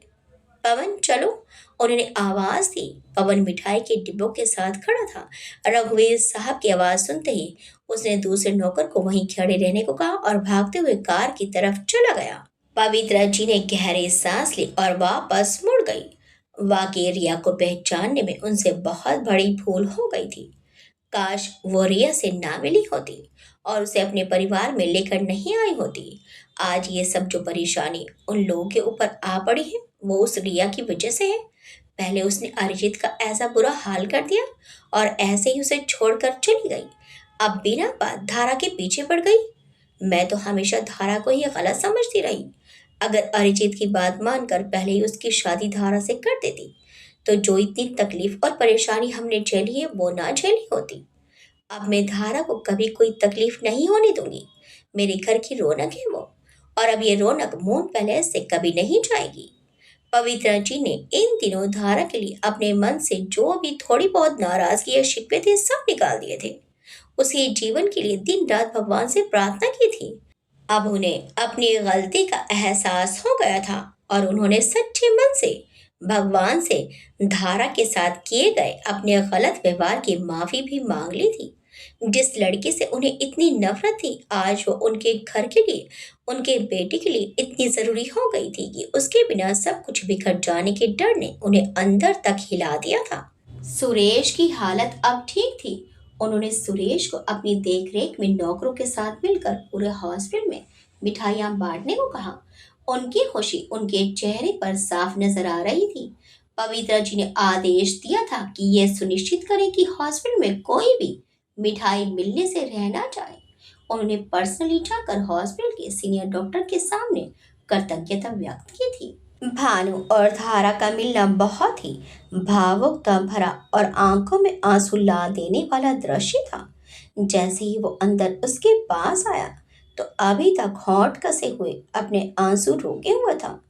पवन चलो, उन्होंने आवाज दी। पवन मिठाई के डिब्बों के साथ खड़ा था। रघुवीर साहब की आवाज सुनते ही उसने दूसरे नौकर को वहीं खड़े रहने को कहा और भागते हुए कार की तरफ चला गया। पवित्रा जी ने गहरी सांस ली और वापस मुड़ गई। वाकई रिया को पहचानने में उनसे बहुत बड़ी भूल हो गई थी। काश वो रिया से ना मिली होती और उसे अपने परिवार में लेकर नहीं आई होती। आज ये सब जो परेशानी उन लोगों के ऊपर आ पड़ी है वो उस रिया की वजह से है। पहले उसने अरिजीत का ऐसा बुरा हाल कर दिया और ऐसे ही उसे छोड़कर चली गई। अब बिना बात धारा के पीछे पड़ गई। मैं तो हमेशा धारा को ही गलत समझती रही। अगर अरिजीत की बात मानकर पहले ही उसकी शादी धारा से कर देती तो जो इतनी तकलीफ और परेशानी हमने झेली है वो ना झेली होती। अब मैं धारा को कभी कोई तकलीफ नहीं होने दूंगी। मेरे घर की रौनक है वो, और अब ये रौनक मून पैलेस से कभी नहीं जाएगी। पवित्रा जी ने इन दिनों धारा के लिए अपने मन से जो भी थोड़ी बहुत नाराजगी या शिकवे थे सब निकाल दिए थे। उसके जीवन के लिए दिन रात भगवान से प्रार्थना की थी। अब उन्हें अपनी गलती का एहसास हो गया था और उन्होंने सच्चे मन से भगवान से धारा के साथ किए गए अपने गलत व्यवहार की माफी भी मांग ली थी। जिस लड़की से उन्हें इतनी नफरत थी आज वो उनके घर के लिए, उनके बेटे के लिए इतनी जरूरी हो गई थी कि उसके बिना सब कुछ बिखर जाने के डर ने उन्हें अंदर तक हिला दिया था। सुरेश की हालत अब ठीक थी। उन्होंने सुरेश को अपनी देखरेख में नौकरों के साथ मिलकर पूरे हॉस्पिटल में मिठाइयाँ बांटने को कहा। उनकी खुशी उनके चेहरे पर साफ नजर आ रही थी। पवित्रा जी ने आदेश दिया था कि यह सुनिश्चित करें कि हॉस्पिटल में कोई भी मिठाई मिलने से रह ना जाए। उन्होंने पर्सनली जाकर हॉस्पिटल के सीनियर डॉक्टर के सामने कृतज्ञता व्यक्त की थी। भानु और धारा का मिलना बहुत ही भावुकता भरा और आंखों में आंसू ला देने वाला दृश्य था। जैसे ही वो अंदर उसके पास आया तो अभी तक होंठ कसे हुए अपने आंसू रोके हुआ था,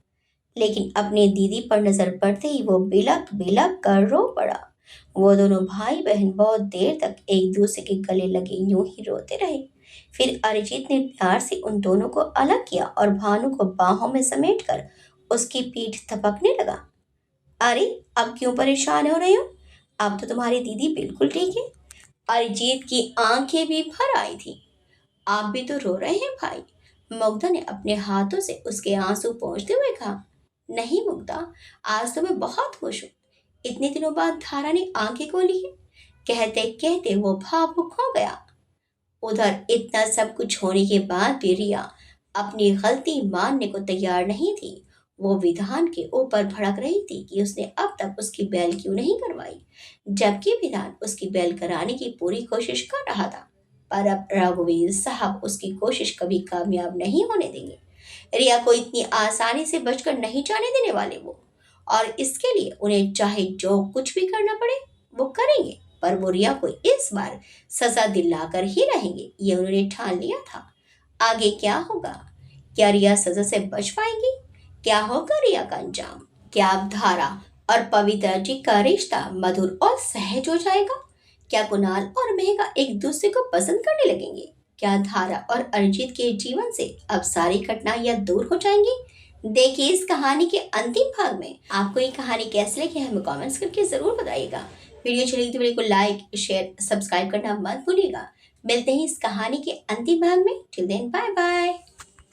लेकिन अपने दीदी पर नजर पड़ते ही वो बिलक बिलक कर रो पड़ा। वो दोनों भाई बहन बहुत देर तक एक दूसरे के गले लगे यूं ही रोते रहे। फिर अरिजीत ने प्यार से उन दोनों को अलग किया और भानु को बाहों में समेटकर उसकी पीठ थपकने लगा। अरे, अब क्यों परेशान हो रहे हो? अब तो तुम्हारी दीदी बिल्कुल ठीक है। अरिजीत की आंखें भी भर आई थी। आप भी तो रो रहे हैं भाई। मुग्धा ने अपने हाथों से उसके आंसू पोंछते हुए कहा। नहीं मुग्धा, आज तो मैं बहुत खुश हूँ। इतने दिनों बाद धारा ने आंखें खोली है। कहते कहते वो भावुक हो गया। उधर इतना सब कुछ होने के बाद भी रिया अपनी गलती मानने को तैयार नहीं थी। वो विधान के ऊपर भड़क रही थी कि उसने अब तक उसकी बैल क्यों नहीं करवाई, जबकि विधान उसकी बैल कराने की पूरी कोशिश कर रहा था। पर अब रघुवीर साहब उसकी कोशिश कभी कामयाब नहीं होने देंगे। रिया को इतनी आसानी से बचकर नहीं जाने देने वाले वो। और इसके लिए उन्हें चाहे जो कुछ भी करना पड़े वो करेंगे। पर वो रिया को इस बार सजा दिलाकर ही रहेंगे, ये उन्होंने ठान लिया था। आगे क्या होगा? क्या रिया सजा से बच पाएगी? क्या होगा रिया का अंजाम? क्या अब धारा और पवित्रा जी का रिश्ता मधुर और सहज हो जाएगा? क्या कुणाल और मेघा एक दूसरे को पसंद करने लगेंगे? क्या धारा और अरिजीत के जीवन से अब सारी कठिनाइयां दूर हो जाएंगी? देखिए इस कहानी के अंतिम भाग में। आपको ये कहानी कैसी लगी हमें कमेंट्स करके जरूर बताइएगा। वीडियो अच्छी लगी तो वीडियो को लाइक शेयर सब्सक्राइब करना मत भूलिएगा। मिलते हैं इस कहानी के अंतिम भाग में। Till then bye bye.